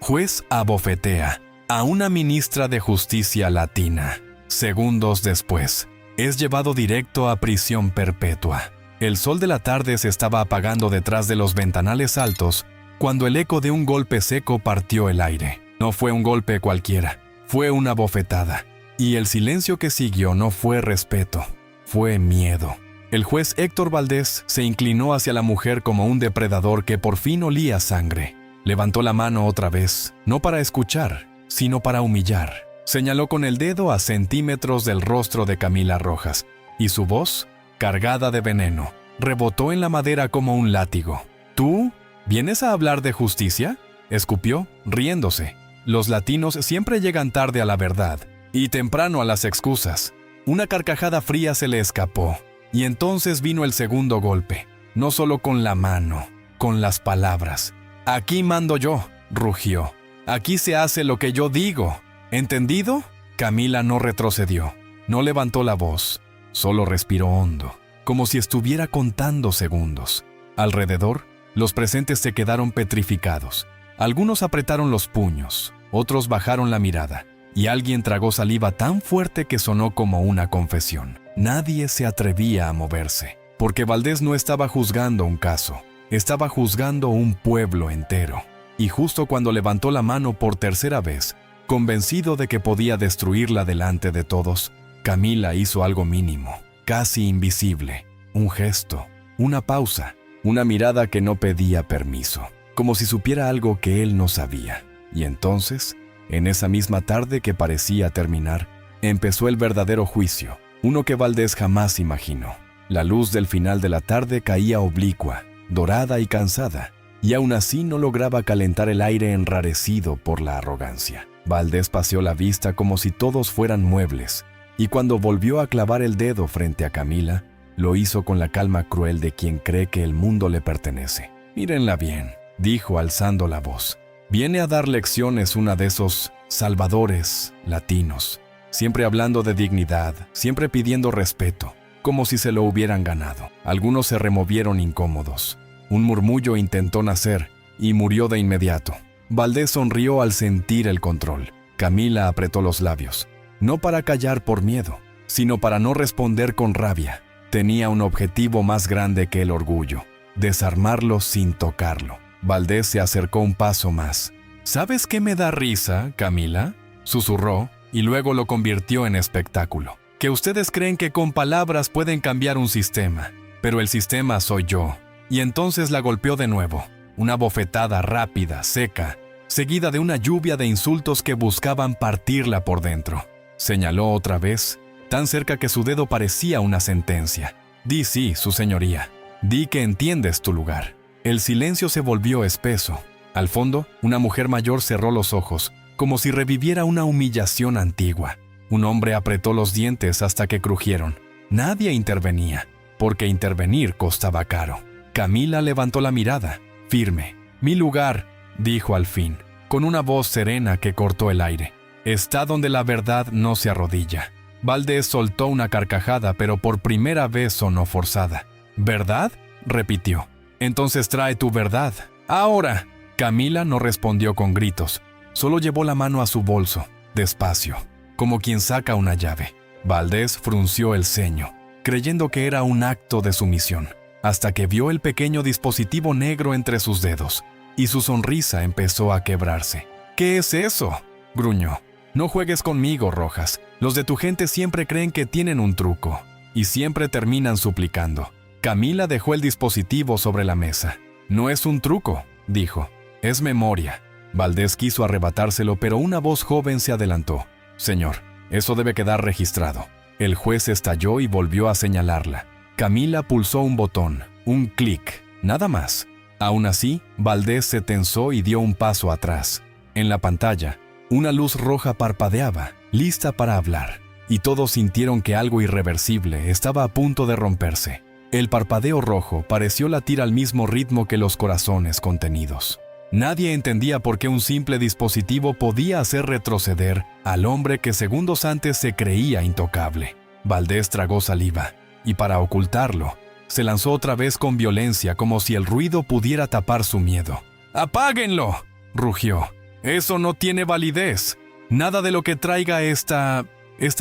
Juez abofetea a una ministra de justicia latina. Segundos después, es llevado directo a prisión perpetua. El sol de la tarde se estaba apagando detrás de los ventanales altos cuando el eco de un golpe seco partió el aire. No fue un golpe cualquiera, fue una bofetada. Y el silencio que siguió no fue respeto, fue miedo. El juez Héctor Valdés se inclinó hacia la mujer como un depredador que por fin olía sangre. Levantó la mano otra vez, no para escuchar, sino para humillar. Señaló con el dedo a centímetros del rostro de Camila Rojas, y su voz, cargada de veneno, rebotó en la madera como un látigo. ¿Tú? ¿Vienes a hablar de justicia?, escupió, riéndose. Los latinos siempre llegan tarde a la verdad, y temprano a las excusas. Una carcajada fría se le escapó, y entonces vino el segundo golpe, no solo con la mano, con las palabras. «Aquí mando yo», rugió. «Aquí se hace lo que yo digo. ¿Entendido?». Camila no retrocedió, no levantó la voz, solo respiró hondo, como si estuviera contando segundos. Alrededor, los presentes se quedaron petrificados. Algunos apretaron los puños, otros bajaron la mirada, y alguien tragó saliva tan fuerte que sonó como una confesión. Nadie se atrevía a moverse, porque Valdés no estaba juzgando un caso, estaba juzgando un pueblo entero. Y justo cuando levantó la mano por tercera vez, convencido de que podía destruirla delante de todos, Camila hizo algo mínimo, casi invisible, un gesto, una pausa, una mirada que no pedía permiso, como si supiera algo que él no sabía. Y entonces, en esa misma tarde que parecía terminar, empezó el verdadero juicio, uno que Valdés jamás imaginó. La luz del final de la tarde caía oblicua, dorada y cansada, y aún así no lograba calentar el aire enrarecido por la arrogancia. Valdés paseó la vista como si todos fueran muebles, y cuando volvió a clavar el dedo frente a Camila, lo hizo con la calma cruel de quien cree que el mundo le pertenece. «Mírenla bien», dijo alzando la voz. «Viene a dar lecciones una de esos salvadores latinos, siempre hablando de dignidad, siempre pidiendo respeto, como si se lo hubieran ganado». Algunos se removieron incómodos. Un murmullo intentó nacer y murió de inmediato. Valdés sonrió al sentir el control. Camila apretó los labios, no para callar por miedo, sino para no responder con rabia. Tenía un objetivo más grande que el orgullo: desarmarlo sin tocarlo. Valdés se acercó un paso más. «¿Sabes qué me da risa, Camila?», susurró, y luego lo convirtió en espectáculo. «Que ustedes creen que con palabras pueden cambiar un sistema, pero el sistema soy yo». Y entonces la golpeó de nuevo, una bofetada rápida, seca, seguida de una lluvia de insultos que buscaban partirla por dentro. Señaló otra vez, tan cerca que su dedo parecía una sentencia. «Di sí, su señoría. Di que entiendes tu lugar». El silencio se volvió espeso. Al fondo, una mujer mayor cerró los ojos, como si reviviera una humillación antigua. Un hombre apretó los dientes hasta que crujieron. Nadie intervenía, porque intervenir costaba caro. Camila levantó la mirada, firme. «Mi lugar», dijo al fin, con una voz serena que cortó el aire, «está donde la verdad no se arrodilla». Valdés soltó una carcajada, pero por primera vez sonó forzada. «¿Verdad?», repitió. «Entonces trae tu verdad. ¡Ahora!». Camila no respondió con gritos, solo llevó la mano a su bolso, despacio, como quien saca una llave. Valdés frunció el ceño, creyendo que era un acto de sumisión, hasta que vio el pequeño dispositivo negro entre sus dedos, y su sonrisa empezó a quebrarse. «¿Qué es eso?», gruñó. «No juegues conmigo, Rojas. Los de tu gente siempre creen que tienen un truco, y siempre terminan suplicando». Camila dejó el dispositivo sobre la mesa. «No es un truco», dijo. «Es memoria». Valdés quiso arrebatárselo, pero una voz joven se adelantó. «Señor, eso debe quedar registrado». El juez estalló y volvió a señalarla. Camila pulsó un botón, un clic, nada más. Aún así, Valdés se tensó y dio un paso atrás. En la pantalla, una luz roja parpadeaba, lista para hablar, y todos sintieron que algo irreversible estaba a punto de romperse. El parpadeo rojo pareció latir al mismo ritmo que los corazones contenidos. Nadie entendía por qué un simple dispositivo podía hacer retroceder al hombre que segundos antes se creía intocable. Valdés tragó saliva, y para ocultarlo, se lanzó otra vez con violencia como si el ruido pudiera tapar su miedo. «¡Apáguenlo!», rugió. Eso no tiene validez. Nada de lo que traiga esta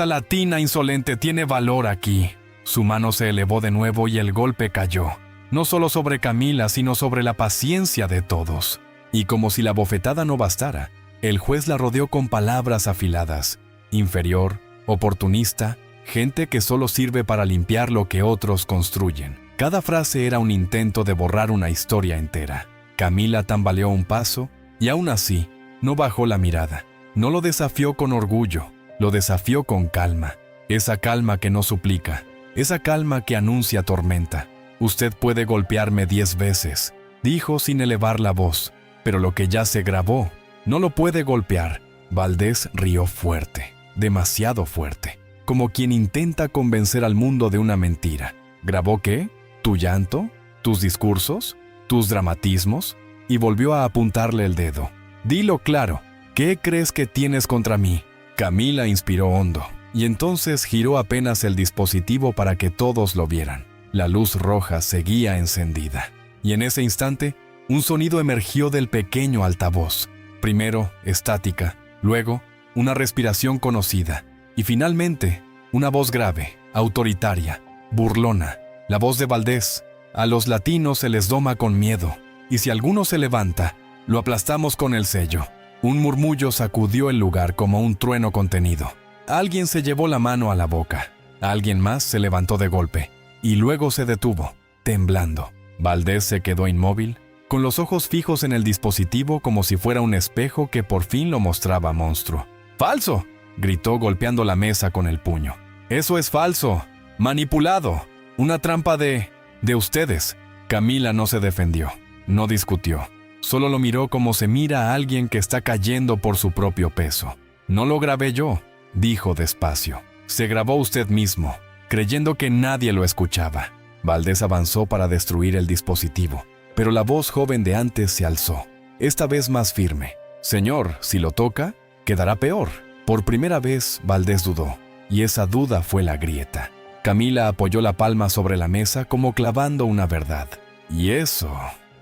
latina insolente tiene valor aquí. Su mano se elevó de nuevo y el golpe cayó, no solo sobre Camila, sino sobre la paciencia de todos. Y como si la bofetada no bastara, el juez la rodeó con palabras afiladas. Inferior, oportunista, gente que solo sirve para limpiar lo que otros construyen. Cada frase era un intento de borrar una historia entera. Camila tambaleó un paso y aún así no bajó la mirada. No lo desafió con orgullo, lo desafió con calma. Esa calma que no suplica, esa calma que anuncia tormenta. Usted puede golpearme 10 veces, dijo sin elevar la voz, pero lo que ya se grabó no lo puede golpear. Valdés rió fuerte, demasiado fuerte, como quien intenta convencer al mundo de una mentira. ¿Grabó qué? ¿Tu llanto? ¿Tus discursos? ¿Tus dramatismos? Y volvió a apuntarle el dedo. Dilo claro, ¿qué crees que tienes contra mí? Camila inspiró hondo, y entonces giró apenas el dispositivo para que todos lo vieran. La luz roja seguía encendida, y en ese instante, un sonido emergió del pequeño altavoz. Primero, estática, luego, una respiración conocida, y finalmente, una voz grave, autoritaria, burlona, la voz de Valdés. A los latinos se les doma con miedo, y si alguno se levanta, lo aplastamos con el sello. Un murmullo sacudió el lugar como un trueno contenido. Alguien se llevó la mano a la boca, alguien más se levantó de golpe, y luego se detuvo, temblando. Valdés se quedó inmóvil, con los ojos fijos en el dispositivo como si fuera un espejo que por fin lo mostraba monstruo. ¡Falso!, gritó golpeando la mesa con el puño. ¡Eso es falso! ¡Manipulado! ¡Una trampa de ustedes! Camila no se defendió, no discutió. Solo lo miró como se mira a alguien que está cayendo por su propio peso. «No lo grabé yo», dijo despacio. «Se grabó usted mismo, creyendo que nadie lo escuchaba». Valdés avanzó para destruir el dispositivo, pero la voz joven de antes se alzó, esta vez más firme. «Señor, si lo toca, quedará peor». Por primera vez, Valdés dudó, y esa duda fue la grieta. Camila apoyó la palma sobre la mesa como clavando una verdad. «Y eso»,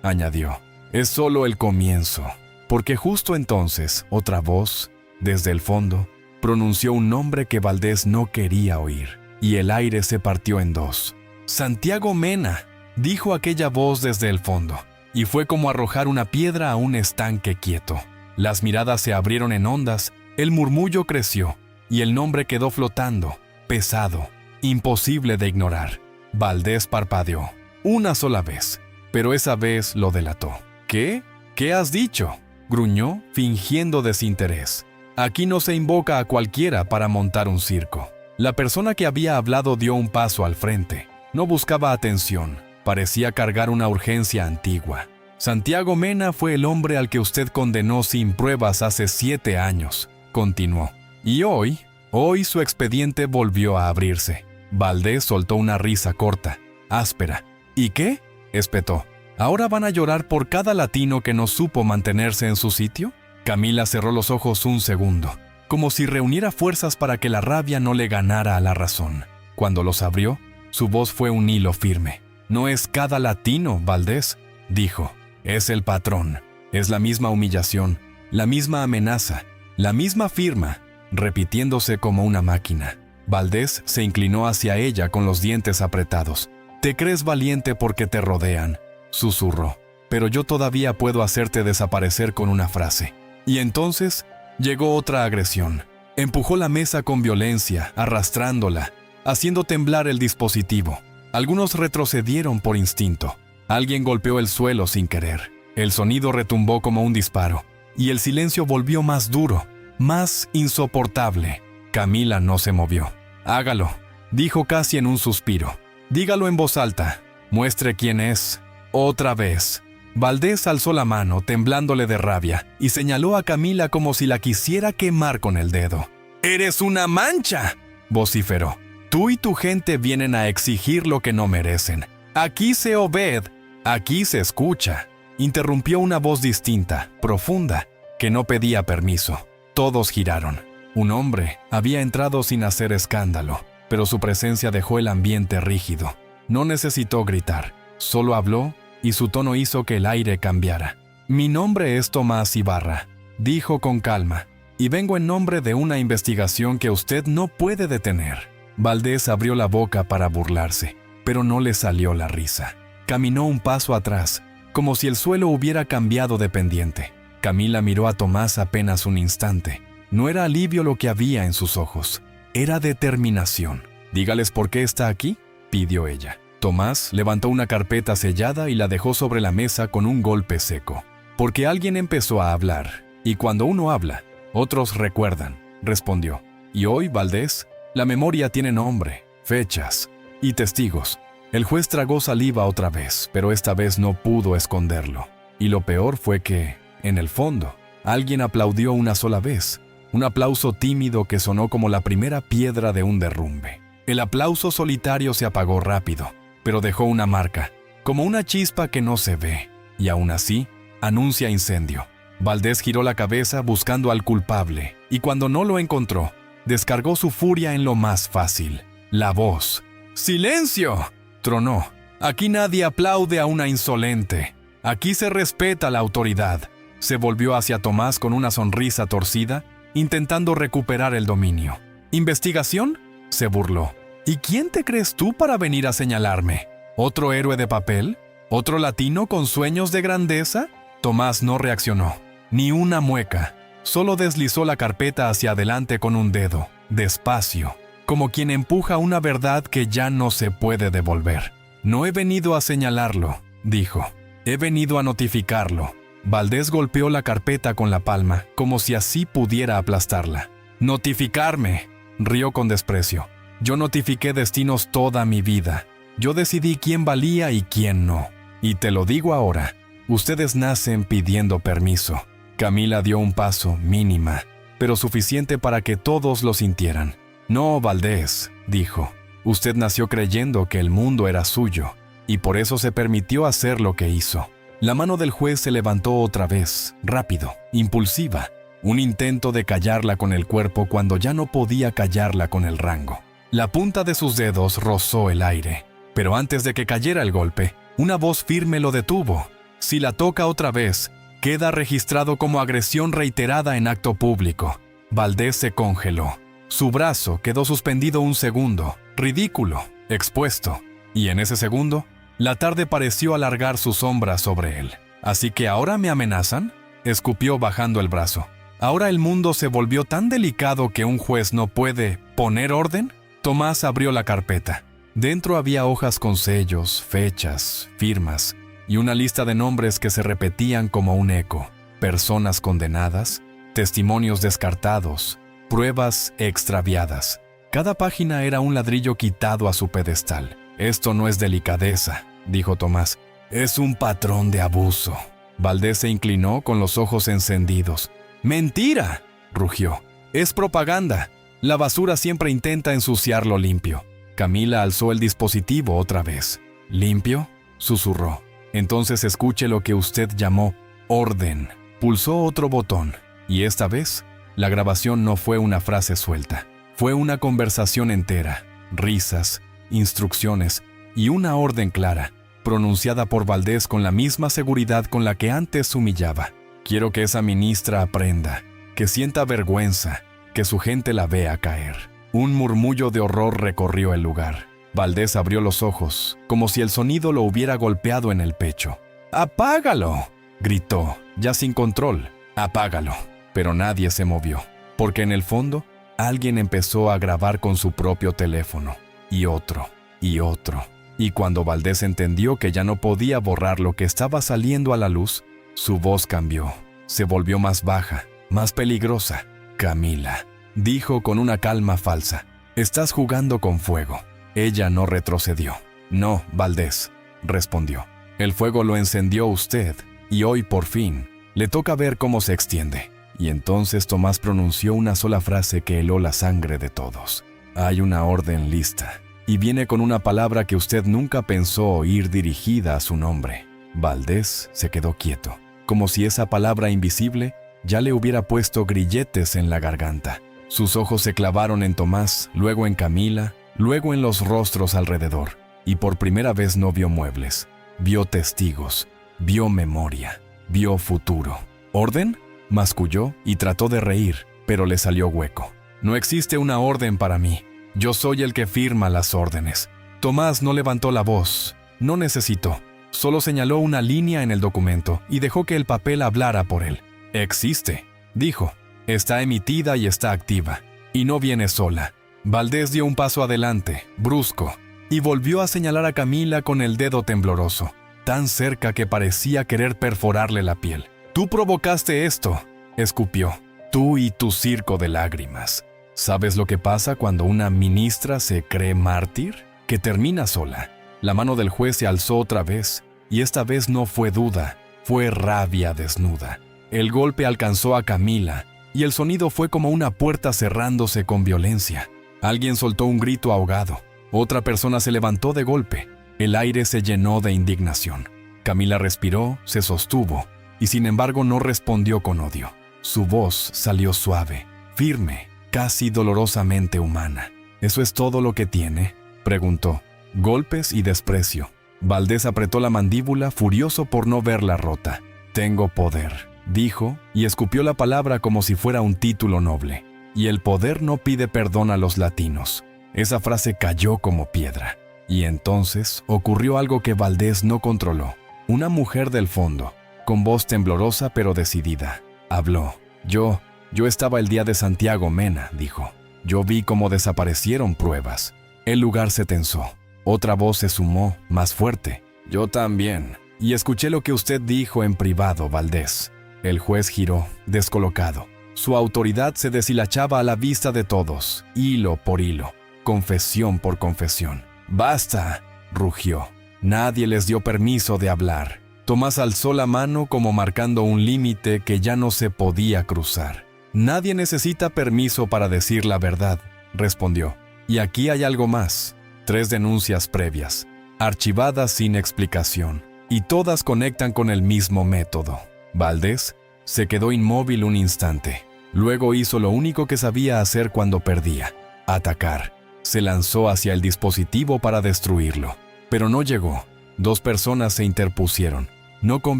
añadió, «es solo el comienzo», porque justo entonces otra voz, desde el fondo, pronunció un nombre que Valdés no quería oír, y el aire se partió en dos. «Santiago Mena», dijo aquella voz desde el fondo, y fue como arrojar una piedra a un estanque quieto. Las miradas se abrieron en ondas, el murmullo creció, y el nombre quedó flotando, pesado, imposible de ignorar. Valdés parpadeó, una sola vez, pero esa vez lo delató. «¿Qué? ¿Qué has dicho?», gruñó, fingiendo desinterés. «Aquí no se invoca a cualquiera para montar un circo». La persona que había hablado dio un paso al frente. No buscaba atención, parecía cargar una urgencia antigua. «Santiago Mena fue el hombre al que usted condenó sin pruebas hace 7 años», continuó. «Y hoy su expediente volvió a abrirse». Valdés soltó una risa corta, áspera. «¿Y qué?», espetó. «¿Ahora van a llorar por cada latino que no supo mantenerse en su sitio?». Camila cerró los ojos un segundo, como si reuniera fuerzas para que la rabia no le ganara a la razón. Cuando los abrió, su voz fue un hilo firme. «No es cada latino, Valdés», dijo. «Es el patrón. Es la misma humillación, la misma amenaza, la misma firma, repitiéndose como una máquina». Valdés se inclinó hacia ella con los dientes apretados. «Te crees valiente porque te rodean», susurró, «pero yo todavía puedo hacerte desaparecer con una frase». Y entonces llegó otra agresión. Empujó la mesa con violencia, arrastrándola, haciendo temblar el dispositivo. Algunos retrocedieron por instinto. Alguien golpeó el suelo sin querer. El sonido retumbó como un disparo, y el silencio volvió más duro, más insoportable. Camila no se movió. «Hágalo», dijo casi en un suspiro. «Dígalo en voz alta. Muestre quién es». Otra vez. Valdés alzó la mano, temblándole de rabia, y señaló a Camila como si la quisiera quemar con el dedo. «¡Eres una mancha!», vociferó. «Tú y tu gente vienen a exigir lo que no merecen. Aquí se obed, aquí se escucha», interrumpió una voz distinta, profunda, que no pedía permiso. Todos giraron. Un hombre había entrado sin hacer escándalo, pero su presencia dejó el ambiente rígido. No necesitó gritar, solo habló y su tono hizo que el aire cambiara. «Mi nombre es Tomás Ibarra. dijo con calma, y vengo en nombre de una investigación que usted no puede detener. Valdés abrió la boca para burlarse, pero no le salió la risa. Caminó un paso atrás, como si el suelo hubiera cambiado de pendiente. Camila miró a Tomás apenas un instante. No era alivio lo que había en sus ojos, era determinación. «Dígales por qué está aquí», pidió ella. Tomás levantó una carpeta sellada y la dejó sobre la mesa con un golpe seco. «Porque alguien empezó a hablar, y cuando uno habla, otros recuerdan», respondió. «Y hoy, Valdés, la memoria tiene nombre, fechas y testigos». El juez tragó saliva otra vez, pero esta vez no pudo esconderlo. Y lo peor fue que, en el fondo, alguien aplaudió una sola vez. Un aplauso tímido que sonó como la primera piedra de un derrumbe. El aplauso solitario se apagó rápido, pero dejó una marca, como una chispa que no se ve, y aún así, anuncia incendio. Valdés giró la cabeza buscando al culpable, y cuando no lo encontró, descargó su furia en lo más fácil, la voz. «¡Silencio!», tronó. «Aquí nadie aplaude a una insolente. Aquí se respeta la autoridad». Se volvió hacia Tomás con una sonrisa torcida, intentando recuperar el dominio. «¿Investigación?», se burló. «¿Y quién te crees tú para venir a señalarme? ¿Otro héroe de papel? ¿Otro latino con sueños de grandeza?». Tomás no reaccionó, ni una mueca. Solo deslizó la carpeta hacia adelante con un dedo, despacio, como quien empuja una verdad que ya no se puede devolver. «No he venido a señalarlo», dijo. «He venido a notificarlo». Valdés golpeó la carpeta con la palma, como si así pudiera aplastarla. «¿Notificarme?», rió con desprecio. «Yo notifiqué destinos toda mi vida. Yo decidí quién valía y quién no. Y te lo digo ahora, ustedes nacen pidiendo permiso». Camila dio un paso, mínima, pero suficiente para que todos lo sintieran. «No, Valdés», dijo. «Usted nació creyendo que el mundo era suyo, y por eso se permitió hacer lo que hizo». La mano del juez se levantó otra vez, rápido, impulsiva. Un intento de callarla con el cuerpo cuando ya no podía callarla con el rango. La punta de sus dedos rozó el aire, pero antes de que cayera el golpe, una voz firme lo detuvo. «Si la toca otra vez, queda registrado como agresión reiterada en acto público». Valdés se congeló. Su brazo quedó suspendido un segundo, ridículo, expuesto, y en ese segundo, la tarde pareció alargar su sombra sobre él. «¿Así que ahora me amenazan?», escupió bajando el brazo. «¿Ahora el mundo se volvió tan delicado que un juez no puede poner orden?». Tomás abrió la carpeta. Dentro había hojas con sellos, fechas, firmas y una lista de nombres que se repetían como un eco. Personas condenadas, testimonios descartados, pruebas extraviadas. Cada página era un ladrillo quitado a su pedestal. «Esto no es delicadeza», dijo Tomás. «Es un patrón de abuso». Valdés se inclinó con los ojos encendidos. «¡Mentira!», rugió. «Es propaganda. La basura siempre intenta ensuciar lo limpio». Camila alzó el dispositivo otra vez. «¿Limpio?», susurró. «Entonces escuche lo que usted llamó orden». Pulsó otro botón, y esta vez, la grabación no fue una frase suelta. Fue una conversación entera, risas, instrucciones y una orden clara, pronunciada por Valdés con la misma seguridad con la que antes humillaba. «Quiero que esa ministra aprenda, que sienta vergüenza, que su gente la vea caer». Un murmullo de horror recorrió el lugar. Valdés abrió los ojos, como si el sonido lo hubiera golpeado en el pecho. «¡Apágalo!», gritó, ya sin control. «¡Apágalo!». Pero nadie se movió, porque en el fondo, alguien empezó a grabar con su propio teléfono. Y otro, y otro. Y cuando Valdés entendió que ya no podía borrar lo que estaba saliendo a la luz, su voz cambió. Se volvió más baja, más peligrosa. «Camila», dijo con una calma falsa. «Estás jugando con fuego». Ella no retrocedió. «No, Valdés», respondió. «El fuego lo encendió usted, y hoy por fin le toca ver cómo se extiende». Y entonces Tomás pronunció una sola frase que heló la sangre de todos. «Hay una orden lista, y viene con una palabra que usted nunca pensó oír dirigida a su nombre». Valdés se quedó quieto, como si esa palabra invisible ya le hubiera puesto grilletes en la garganta. Sus ojos se clavaron en Tomás, luego en Camila, luego en los rostros alrededor, y por primera vez no vio muebles. Vio testigos, vio memoria, vio futuro. «¿Orden?», Masculló y trató de reír, pero le salió hueco. No existe una orden para mí. Yo soy el que firma las órdenes. Tomás no levantó la voz. No necesitó. Solo señaló una línea en el documento y dejó que el papel hablara por él. Existe, dijo. Está emitida y está activa. Y no viene sola. Valdés dio un paso adelante, brusco, y volvió a señalar a Camila con el dedo tembloroso, tan cerca que parecía querer perforarle la piel. «Tú provocaste esto», escupió. «Tú y tu circo de lágrimas. ¿Sabes lo que pasa cuando una ministra se cree mártir? Que termina sola». La mano del juez se alzó otra vez, y esta vez no fue duda, fue rabia desnuda. El golpe alcanzó a Camila, y el sonido fue como una puerta cerrándose con violencia. Alguien soltó un grito ahogado. Otra persona se levantó de golpe. El aire se llenó de indignación. Camila respiró, se sostuvo, y sin embargo no respondió con odio. Su voz salió suave, firme, casi dolorosamente humana. ¿Eso es todo lo que tiene?, preguntó. Golpes y desprecio. Valdés apretó la mandíbula, furioso por no verla rota. «Tengo poder», dijo, y escupió la palabra como si fuera un título noble. «Y el poder no pide perdón a los latinos». Esa frase cayó como piedra. Y entonces ocurrió algo que Valdés no controló. Una mujer del fondo, con voz temblorosa pero decidida, habló. Yo estaba el día de Santiago Mena», dijo. «Yo vi cómo desaparecieron pruebas». El lugar se tensó. Otra voz se sumó, más fuerte. «Yo también. Y escuché lo que usted dijo en privado, Valdés». El juez giró, descolocado. Su autoridad se deshilachaba a la vista de todos, hilo por hilo, confesión por confesión. «¡Basta!», rugió. Nadie les dio permiso de hablar. Tomás alzó la mano como marcando un límite que ya no se podía cruzar. «Nadie necesita permiso para decir la verdad», respondió. «Y aquí hay algo más. 3 denuncias previas, archivadas sin explicación, y todas conectan con el mismo método». Valdés se quedó inmóvil un instante. Luego hizo lo único que sabía hacer cuando perdía: atacar. Se lanzó hacia el dispositivo para destruirlo. Pero no llegó. 2 personas se interpusieron, no con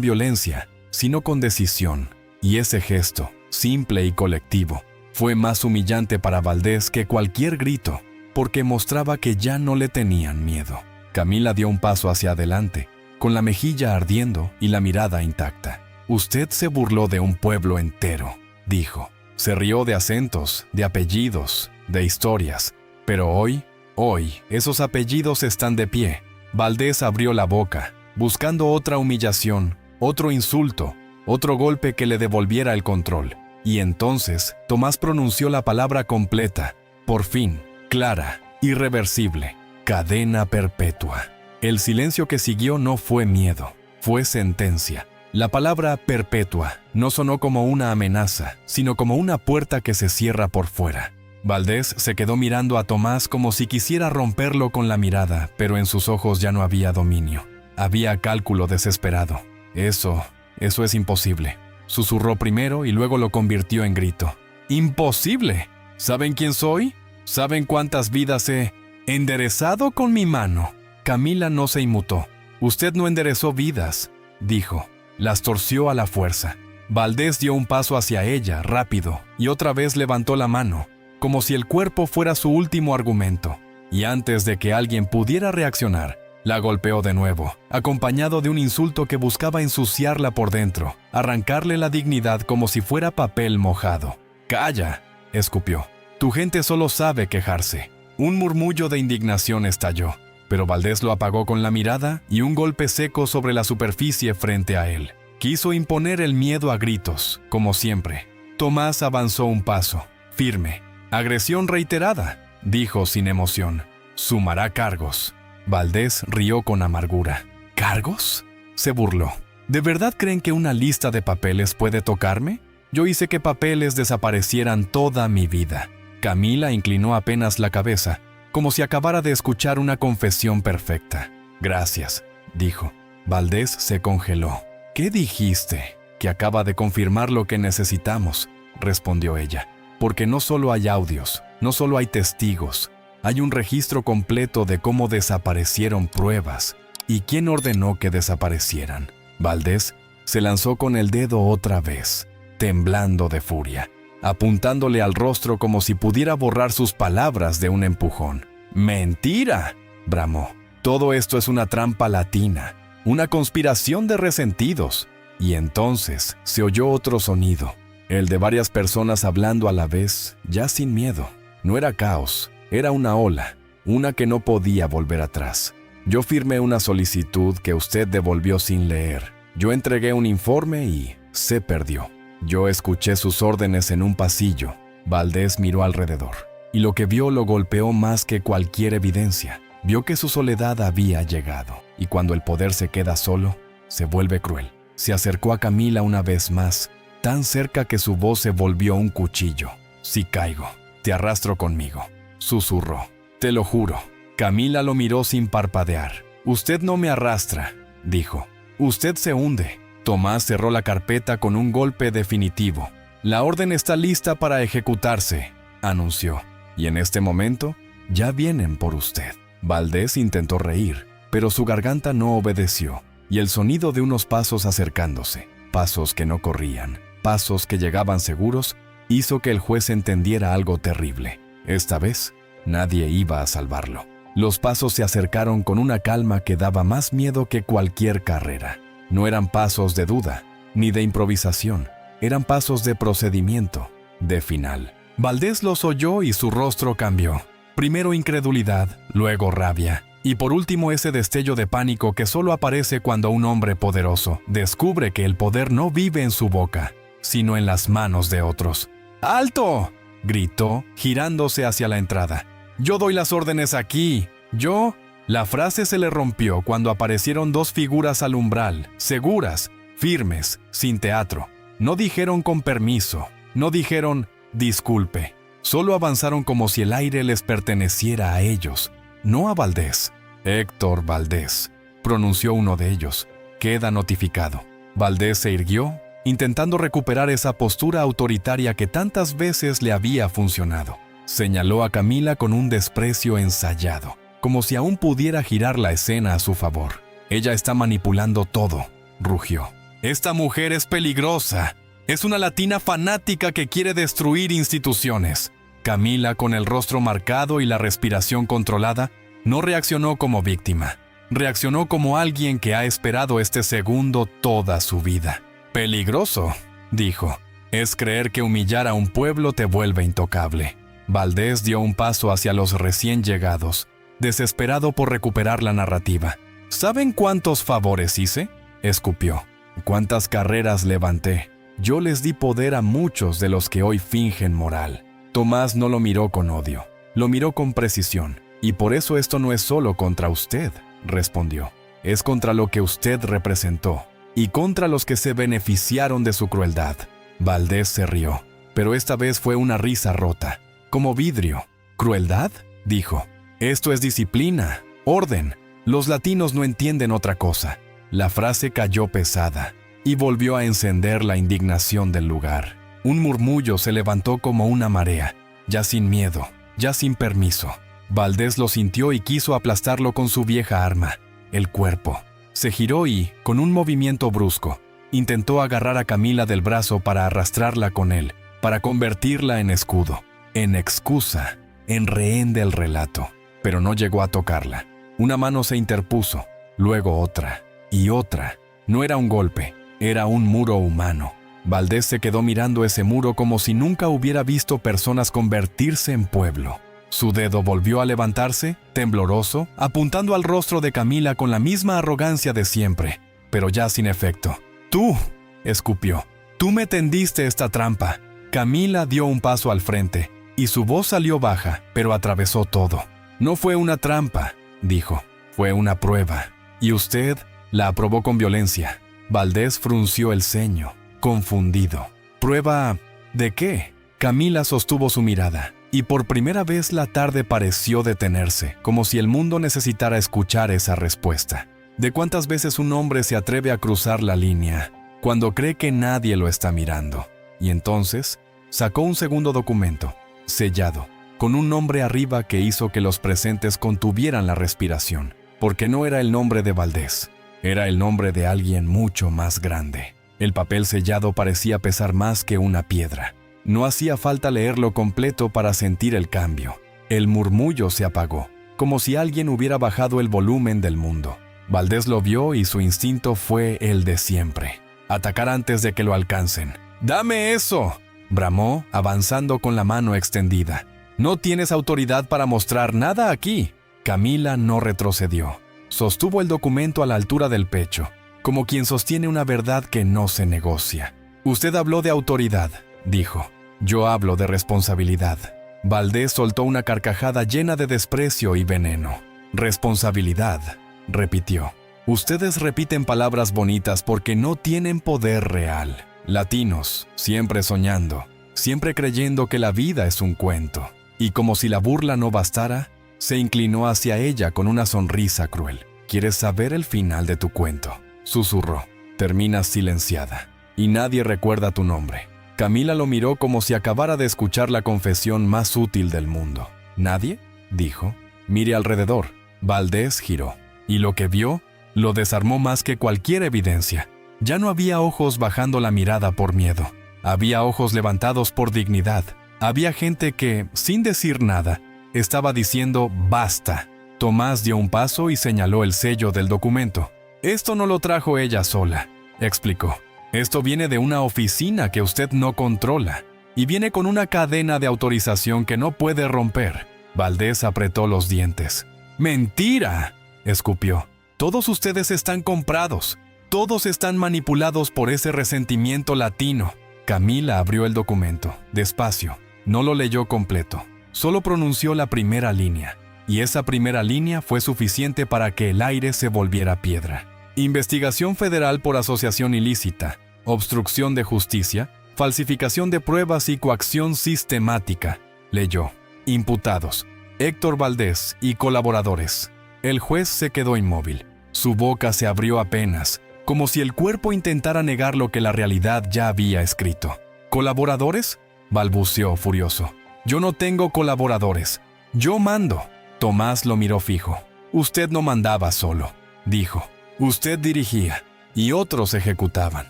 violencia, sino con decisión. Y ese gesto, simple y colectivo, fue más humillante para Valdés que cualquier grito, porque mostraba que ya no le tenían miedo. Camila dio un paso hacia adelante, con la mejilla ardiendo y la mirada intacta. «Usted se burló de un pueblo entero», dijo. Se rió de acentos, de apellidos, de historias. Pero hoy, esos apellidos están de pie. Valdés abrió la boca, buscando otra humillación, otro insulto, otro golpe que le devolviera el control. Y entonces Tomás pronunció la palabra completa, por fin, clara, irreversible: cadena perpetua. El silencio que siguió no fue miedo, fue sentencia. La palabra perpetua no sonó como una amenaza, sino como una puerta que se cierra por fuera. Valdés se quedó mirando a Tomás como si quisiera romperlo con la mirada, pero en sus ojos ya no había dominio. Había cálculo desesperado. Eso es imposible», susurró primero y luego lo convirtió en grito. «¡Imposible! ¿Saben quién soy? ¿Saben cuántas vidas he enderezado con mi mano?» Camila no se inmutó. «Usted no enderezó vidas», dijo. Las torció a la fuerza. Valdés dio un paso hacia ella, rápido, y otra vez levantó la mano, como si el cuerpo fuera su último argumento. Y antes de que alguien pudiera reaccionar, la golpeó de nuevo, acompañado de un insulto que buscaba ensuciarla por dentro, arrancarle la dignidad como si fuera papel mojado. «¡Calla!», escupió. «Tu gente solo sabe quejarse». Un murmullo de indignación estalló, pero Valdés lo apagó con la mirada y un golpe seco sobre la superficie frente a él. Quiso imponer el miedo a gritos, como siempre. Tomás avanzó un paso, firme. «Agresión reiterada», dijo sin emoción. «Sumará cargos». Valdés rió con amargura. «¿Cargos?», se burló. ¿De verdad creen que una lista de papeles puede tocarme? Yo hice que papeles desaparecieran toda mi vida». Camila inclinó apenas la cabeza, como si acabara de escuchar una confesión perfecta. «Gracias», dijo. Valdés se congeló. «¿Qué dijiste?». «Que acaba de confirmar lo que necesitamos», respondió ella. «Porque no solo hay audios, no solo hay testigos, hay un registro completo de cómo desaparecieron pruebas y quién ordenó que desaparecieran». Valdés se lanzó con el dedo otra vez. temblando de furia, apuntándole al rostro como si pudiera borrar sus palabras de un empujón. ¡Mentira!, bramó. Todo esto es una trampa latina, una conspiración de resentidos. Y entonces se oyó otro sonido, el de varias personas hablando a la vez, ya sin miedo. No era caos, era una ola, una que no podía volver atrás. Yo firmé una solicitud que usted devolvió sin leer. Yo entregué un informe y se perdió. Yo escuché sus órdenes en un pasillo. Valdés miró alrededor, y lo que vio lo golpeó más que cualquier evidencia. Vio que su soledad había llegado, y cuando el poder se queda solo, se vuelve cruel. Se acercó a Camila una vez más, tan cerca que su voz se volvió un cuchillo. «Si caigo, te arrastro conmigo», susurró. «Te lo juro». Camila lo miró sin parpadear. «Usted no me arrastra», dijo. «Usted se hunde». Tomás cerró la carpeta con un golpe definitivo. «La orden está lista para ejecutarse», anunció. «Y en este momento, ya vienen por usted». Valdés intentó reír, pero su garganta no obedeció, y el sonido de unos pasos acercándose, pasos que no corrían, pasos que llegaban seguros, hizo que el juez entendiera algo terrible. Esta vez, nadie iba a salvarlo. Los pasos se acercaron con una calma que daba más miedo que cualquier carrera. No eran pasos de duda, ni de improvisación, eran pasos de procedimiento, de final. Valdés los oyó y su rostro cambió. Primero incredulidad, luego rabia, y por último ese destello de pánico que solo aparece cuando un hombre poderoso descubre que el poder no vive en su boca, sino en las manos de otros. ¡Alto!, gritó, girándose hacia la entrada. «Yo doy las órdenes aquí. Yo...» La frase se le rompió cuando aparecieron dos figuras al umbral, seguras, firmes, sin teatro. No dijeron «con permiso», no dijeron «disculpe». Solo avanzaron como si el aire les perteneciera a ellos, no a Valdés. «Héctor Valdés», pronunció uno de ellos. «Queda notificado». Valdés se irguió, intentando recuperar esa postura autoritaria que tantas veces le había funcionado. Señaló a Camila con un desprecio ensayado, como si aún pudiera girar la escena a su favor. «Ella está manipulando todo», rugió. «Esta mujer es peligrosa. Es una latina fanática que quiere destruir instituciones». Camila, con el rostro marcado y la respiración controlada, no reaccionó como víctima. Reaccionó como alguien que ha esperado este segundo toda su vida. «Peligroso», dijo. «Es creer que humillar a un pueblo te vuelve intocable». Valdés dio un paso hacia los recién llegados, desesperado por recuperar la narrativa. «¿Saben cuántos favores hice?», escupió. «¿Cuántas carreras levanté? Yo les di poder a muchos de los que hoy fingen moral». Tomás no lo miró con odio, lo miró con precisión. «Y por eso esto no es solo contra usted», respondió. «Es contra lo que usted representó, y contra los que se beneficiaron de su crueldad». Valdés se rió, pero esta vez fue una risa rota, como vidrio. «¿Crueldad?», dijo. «Esto es disciplina, orden. Los latinos no entienden otra cosa». La frase cayó pesada, y volvió a encender la indignación del lugar. Un murmullo se levantó como una marea, ya sin miedo, ya sin permiso. Valdés lo sintió y quiso aplastarlo con su vieja arma, el cuerpo. Se giró y, con un movimiento brusco, intentó agarrar a Camila del brazo para arrastrarla con él, para convertirla en escudo, en excusa, en rehén del relato. Pero no llegó a tocarla. Una mano se interpuso, luego otra, y otra. No era un golpe, era un muro humano. Valdés se quedó mirando ese muro como si nunca hubiera visto personas convertirse en pueblo. Su dedo volvió a levantarse, tembloroso, apuntando al rostro de Camila con la misma arrogancia de siempre, pero ya sin efecto. «Tú», escupió, «tú me tendiste esta trampa». Camila dio un paso al frente, y su voz salió baja, pero atravesó todo. «No fue una trampa», dijo, «fue una prueba. Y usted la aprobó con violencia». Valdés frunció el ceño, confundido. «¿Prueba de qué?». Camila sostuvo su mirada, y por primera vez la tarde pareció detenerse, como si el mundo necesitara escuchar esa respuesta. ¿De cuántas veces un hombre se atreve a cruzar la línea cuando cree que nadie lo está mirando? Y entonces sacó un segundo documento, sellado, con un nombre arriba que hizo que los presentes contuvieran la respiración, porque no era el nombre de Valdés, era el nombre de alguien mucho más grande. El papel sellado parecía pesar más que una piedra. No hacía falta leerlo completo para sentir el cambio. El murmullo se apagó, como si alguien hubiera bajado el volumen del mundo. Valdés lo vio y su instinto fue el de siempre: atacar antes de que lo alcancen. ¡Dame eso!, bramó, avanzando con la mano extendida. «No tienes autoridad para mostrar nada aquí». Camila no retrocedió. Sostuvo el documento a la altura del pecho, como quien sostiene una verdad que no se negocia. «Usted habló de autoridad», dijo. «Yo hablo de responsabilidad». Valdés soltó una carcajada llena de desprecio y veneno. «Responsabilidad», repitió. «Ustedes repiten palabras bonitas porque no tienen poder real. Latinos, siempre soñando, siempre creyendo que la vida es un cuento». Y como si la burla no bastara, se inclinó hacia ella con una sonrisa cruel. «¿Quieres saber el final de tu cuento?», susurró. «Terminas silenciada, y nadie recuerda tu nombre». Camila lo miró como si acabara de escuchar la confesión más útil del mundo. «¿Nadie?», dijo. «Mire alrededor». Valdés giró, y lo que vio lo desarmó más que cualquier evidencia. Ya no había ojos bajando la mirada por miedo. Había ojos levantados por dignidad. Había gente que, sin decir nada, estaba diciendo «basta». Tomás dio un paso y señaló el sello del documento. «Esto no lo trajo ella sola», explicó. «Esto viene de una oficina que usted no controla, y viene con una cadena de autorización que no puede romper». Valdés apretó los dientes. «¡Mentira!», escupió. «Todos ustedes están comprados. Todos están manipulados por ese resentimiento latino». Camila abrió el documento, despacio. No lo leyó completo. Solo pronunció la primera línea. Y esa primera línea fue suficiente para que el aire se volviera piedra. «Investigación federal por asociación ilícita, obstrucción de justicia, falsificación de pruebas y coacción sistemática», leyó. «Imputados: Héctor Valdés y colaboradores». El juez se quedó inmóvil. Su boca se abrió apenas, como si el cuerpo intentara negar lo que la realidad ya había escrito. «¿Colaboradores?», balbuceó furioso. «Yo no tengo colaboradores. Yo mando». Tomás lo miró fijo. «Usted no mandaba solo», dijo. «Usted dirigía, y otros ejecutaban».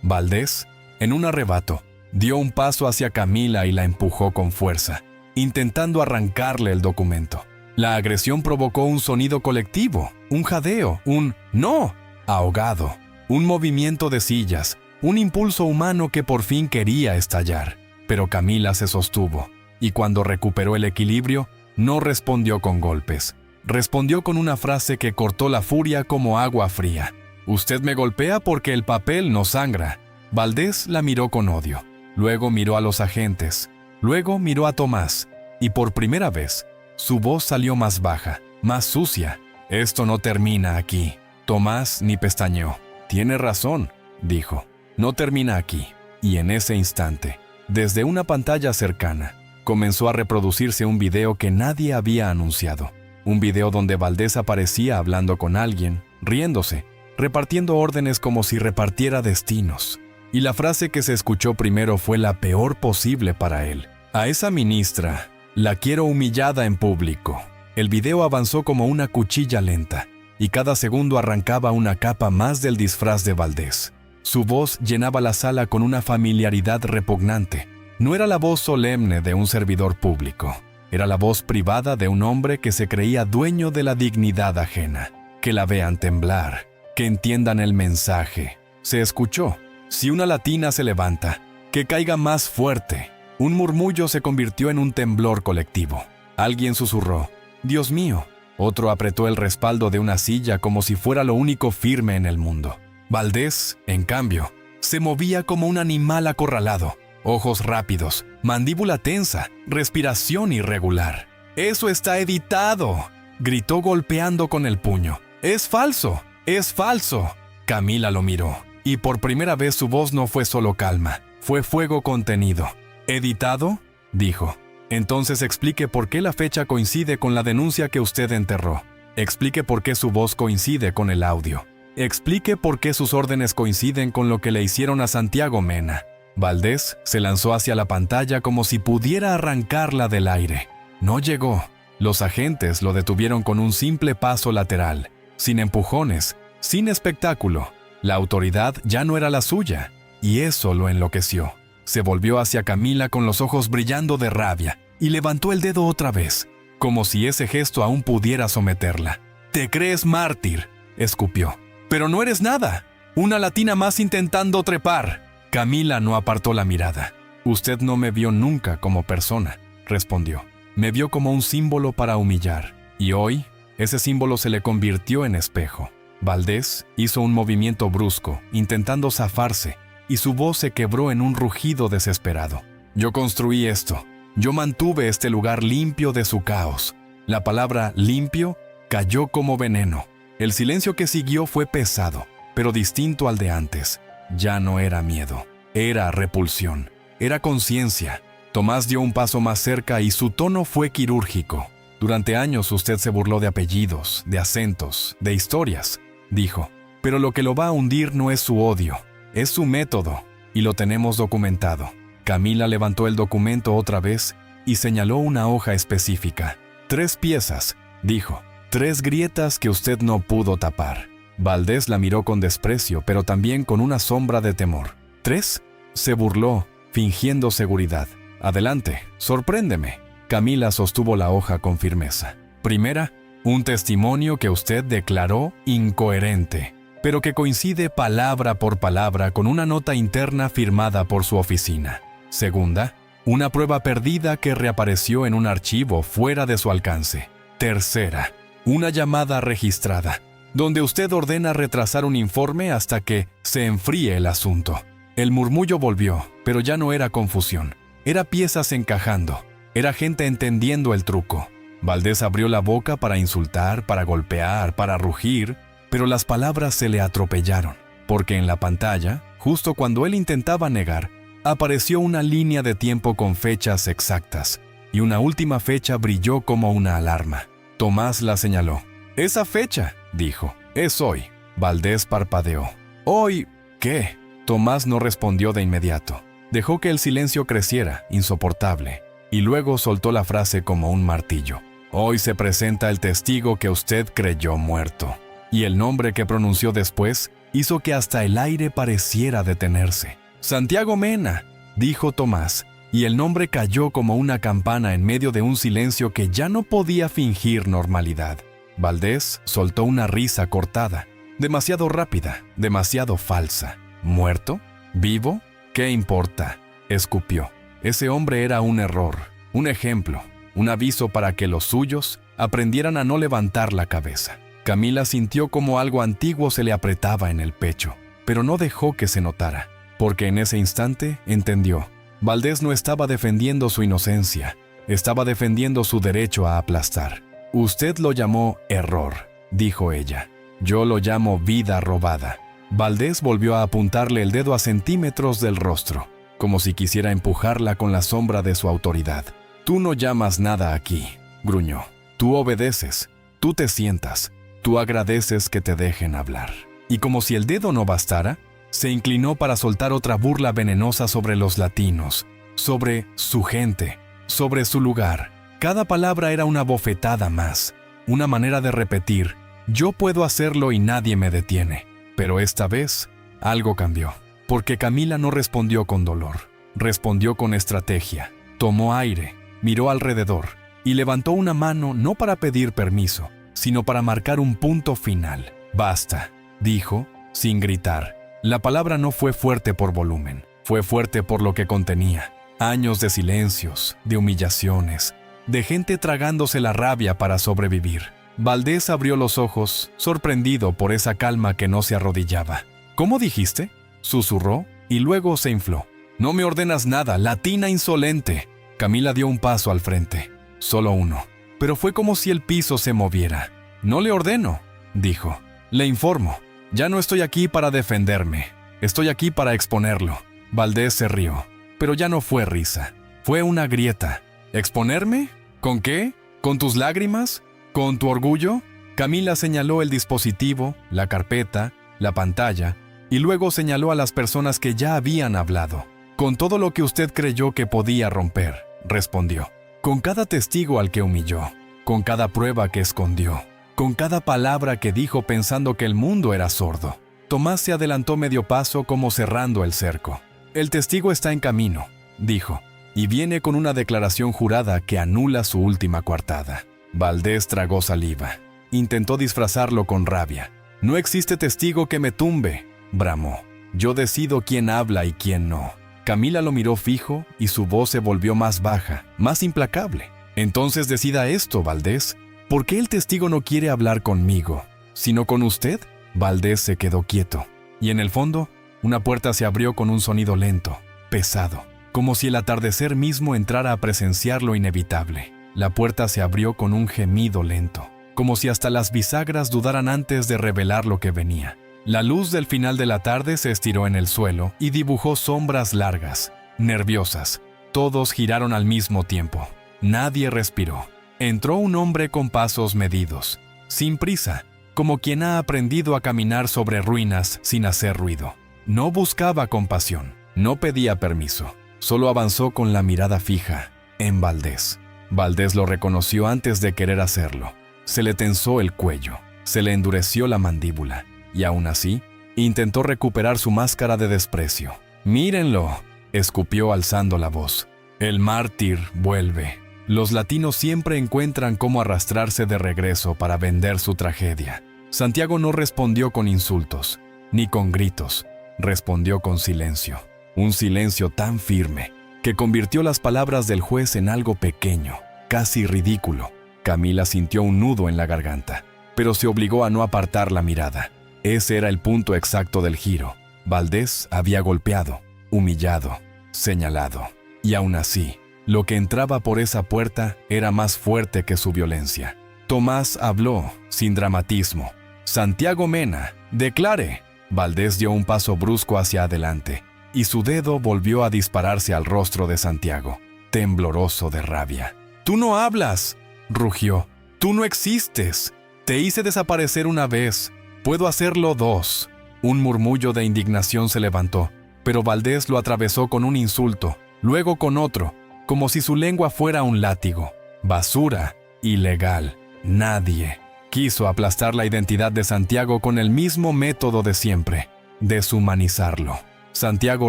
Valdés, en un arrebato, dio un paso hacia Camila y la empujó con fuerza, intentando arrancarle el documento. La agresión provocó un sonido colectivo, un jadeo, un «no» ahogado, un movimiento de sillas, un impulso humano que por fin quería estallar. Pero Camila se sostuvo, y cuando recuperó el equilibrio, no respondió con golpes. Respondió con una frase que cortó la furia como agua fría. «Usted me golpea porque el papel no sangra». Valdés la miró con odio. Luego miró a los agentes. Luego miró a Tomás. Y por primera vez, su voz salió más baja, más sucia. «Esto no termina aquí». Tomás ni pestañeó. «Tiene razón», dijo. «No termina aquí». Y en ese instante, desde una pantalla cercana, comenzó a reproducirse un video que nadie había anunciado. Un video donde Valdés aparecía hablando con alguien, riéndose, repartiendo órdenes como si repartiera destinos. Y la frase que se escuchó primero fue la peor posible para él. «A esa ministra la quiero humillada en público». El video avanzó como una cuchilla lenta, y cada segundo arrancaba una capa más del disfraz de Valdés. Su voz llenaba la sala con una familiaridad repugnante. No era la voz solemne de un servidor público. Era la voz privada de un hombre que se creía dueño de la dignidad ajena. Que la vean temblar, que entiendan el mensaje. Se escuchó. «Si una latina se levanta, que caiga más fuerte». Un murmullo se convirtió en un temblor colectivo. Alguien susurró: «Dios mío». Otro apretó el respaldo de una silla como si fuera lo único firme en el mundo. Valdés, en cambio, se movía como un animal acorralado. Ojos rápidos, mandíbula tensa, respiración irregular. «¡Eso está editado!», gritó golpeando con el puño. «¡Es falso! ¡Es falso!». Camila lo miró, y por primera vez su voz no fue solo calma, fue fuego contenido. «¿Editado?», dijo. «Entonces explique por qué la fecha coincide con la denuncia que usted enterró. Explique por qué su voz coincide con el audio. Explique por qué sus órdenes coinciden con lo que le hicieron a Santiago Mena». Valdés se lanzó hacia la pantalla como si pudiera arrancarla del aire. No llegó. Los agentes lo detuvieron con un simple paso lateral, sin empujones, sin espectáculo. La autoridad ya no era la suya. y eso lo enloqueció. Se volvió hacia Camila con los ojos brillando de rabia y levantó el dedo otra vez, como si ese gesto aún pudiera someterla. «Te crees mártir», escupió. «Pero no eres nada. Una latina más intentando trepar». Camila no apartó la mirada. «Usted no me vio nunca como persona», respondió. «Me vio como un símbolo para humillar. Y hoy, ese símbolo se le convirtió en espejo». Valdés hizo un movimiento brusco, intentando zafarse, y su voz se quebró en un rugido desesperado. «Yo construí esto. Yo mantuve este lugar limpio de su caos». La palabra limpio cayó como veneno. El silencio que siguió fue pesado, pero distinto al de antes. Ya no era miedo, era repulsión, era conciencia. Tomás dio un paso más cerca y su tono fue quirúrgico. «Durante años usted se burló de apellidos, de acentos, de historias», dijo. «Pero lo que lo va a hundir no es su odio, es su método, y lo tenemos documentado». Camila levantó el documento otra vez y señaló una hoja específica. «3 piezas», dijo. «3 grietas que usted no pudo tapar». Valdés la miró con desprecio, pero también con una sombra de temor. «¿3?» Se burló, fingiendo seguridad. «Adelante, sorpréndeme». Camila sostuvo la hoja con firmeza. «Primera, un testimonio que usted declaró incoherente, pero que coincide palabra por palabra con una nota interna firmada por su oficina. Segunda, una prueba perdida que reapareció en un archivo fuera de su alcance. Tercera, una llamada registrada, donde usted ordena retrasar un informe hasta que se enfríe el asunto». El murmullo volvió, pero ya no era confusión. Era piezas encajando. Era gente entendiendo el truco. Valdés abrió la boca para insultar, para golpear, para rugir, pero las palabras se le atropellaron, porque en la pantalla, justo cuando él intentaba negar, apareció una línea de tiempo con fechas exactas, y una última fecha brilló como una alarma. Tomás la señaló. «Esa fecha», dijo, «es hoy». Valdés parpadeó. «¿Hoy qué?» Tomás no respondió de inmediato. Dejó que el silencio creciera, insoportable, y luego soltó la frase como un martillo. «Hoy se presenta el testigo que usted creyó muerto». Y el nombre que pronunció después hizo que hasta el aire pareciera detenerse. «Santiago Mena», dijo Tomás, y el nombre cayó como una campana en medio de un silencio que ya no podía fingir normalidad. Valdés soltó una risa cortada, demasiado rápida, demasiado falsa. «¿Muerto? ¿Vivo? ¿Qué importa?», escupió. Ese hombre era un error, un ejemplo, un aviso para que los suyos aprendieran a no levantar la cabeza. Camila sintió como algo antiguo se le apretaba en el pecho, pero no dejó que se notara, porque en ese instante entendió. Valdés no estaba defendiendo su inocencia, estaba defendiendo su derecho a aplastar. «Usted lo llamó error», dijo ella. «Yo lo llamo vida robada». Valdés volvió a apuntarle el dedo a centímetros del rostro, como si quisiera empujarla con la sombra de su autoridad. «Tú no llamas nada aquí», gruñó. «Tú obedeces, tú te sientas, tú agradeces que te dejen hablar». Y como si el dedo no bastara, se inclinó para soltar otra burla venenosa sobre los latinos, sobre su gente, sobre su lugar. Cada palabra era una bofetada más, una manera de repetir: «Yo puedo hacerlo y nadie me detiene». Pero esta vez, algo cambió, porque Camila no respondió con dolor, respondió con estrategia. Tomó aire, miró alrededor y levantó una mano no para pedir permiso, sino para marcar un punto final. «Basta», dijo, sin gritar. La palabra no fue fuerte por volumen, fue fuerte por lo que contenía. Años de silencios, de humillaciones, de gente tragándose la rabia para sobrevivir. Valdés abrió los ojos, sorprendido por esa calma que no se arrodillaba. «¿Cómo dijiste?», susurró, y luego se infló. «No me ordenas nada, latina insolente». Camila dio un paso al frente, solo uno, pero fue como si el piso se moviera. «No le ordeno», dijo. «Le informo. Ya no estoy aquí para defenderme, estoy aquí para exponerlo». Valdés se rió, pero ya no fue risa, fue una grieta. «¿Exponerme? ¿Con qué? ¿Con tus lágrimas? ¿Con tu orgullo?». Camila señaló el dispositivo, la carpeta, la pantalla, y luego señaló a las personas que ya habían hablado. «Con todo lo que usted creyó que podía romper», respondió. «Con cada testigo al que humilló, con cada prueba que escondió, con cada palabra que dijo pensando que el mundo era sordo». Tomás se adelantó medio paso como cerrando el cerco. «El testigo está en camino», dijo, «y viene con una declaración jurada que anula su última coartada». Valdés tragó saliva. Intentó disfrazarlo con rabia. «No existe testigo que me tumbe», bramó. «Yo decido quién habla y quién no». Camila lo miró fijo y su voz se volvió más baja, más implacable. «Entonces decida esto, Valdés. ¿Por qué el testigo no quiere hablar conmigo, sino con usted?» Valdés se quedó quieto, y en el fondo, una puerta se abrió con un sonido lento, pesado, como si el atardecer mismo entrara a presenciar lo inevitable. La puerta se abrió con un gemido lento, como si hasta las bisagras dudaran antes de revelar lo que venía. La luz del final de la tarde se estiró en el suelo y dibujó sombras largas, nerviosas. Todos giraron al mismo tiempo. Nadie respiró. Entró un hombre con pasos medidos, sin prisa, como quien ha aprendido a caminar sobre ruinas sin hacer ruido. No buscaba compasión, no pedía permiso, solo avanzó con la mirada fija en Valdés. Valdés lo reconoció antes de querer hacerlo. Se le tensó el cuello, se le endureció la mandíbula, y aún así, intentó recuperar su máscara de desprecio. «Mírenlo», escupió alzando la voz. «El mártir vuelve». Los latinos siempre encuentran cómo arrastrarse de regreso para vender su tragedia. Santiago no respondió con insultos, ni con gritos. Respondió con silencio. Un silencio tan firme que convirtió las palabras del juez en algo pequeño, casi ridículo. Camila sintió un nudo en la garganta, pero se obligó a no apartar la mirada. Ese era el punto exacto del giro. Valdés había golpeado, humillado, señalado. Y aún así, lo que entraba por esa puerta era más fuerte que su violencia. Tomás habló, sin dramatismo. «Santiago Mena, declare». Valdés dio un paso brusco hacia adelante, y su dedo volvió a dispararse al rostro de Santiago, tembloroso de rabia. «¡Tú no hablas!», rugió. «¡Tú no existes! Te hice desaparecer una vez. Puedo hacerlo dos». Un murmullo de indignación se levantó, pero Valdés lo atravesó con un insulto, luego con otro, como si su lengua fuera un látigo. «Basura, ilegal». Nadie quiso aplastar la identidad de Santiago con el mismo método de siempre, deshumanizarlo. Santiago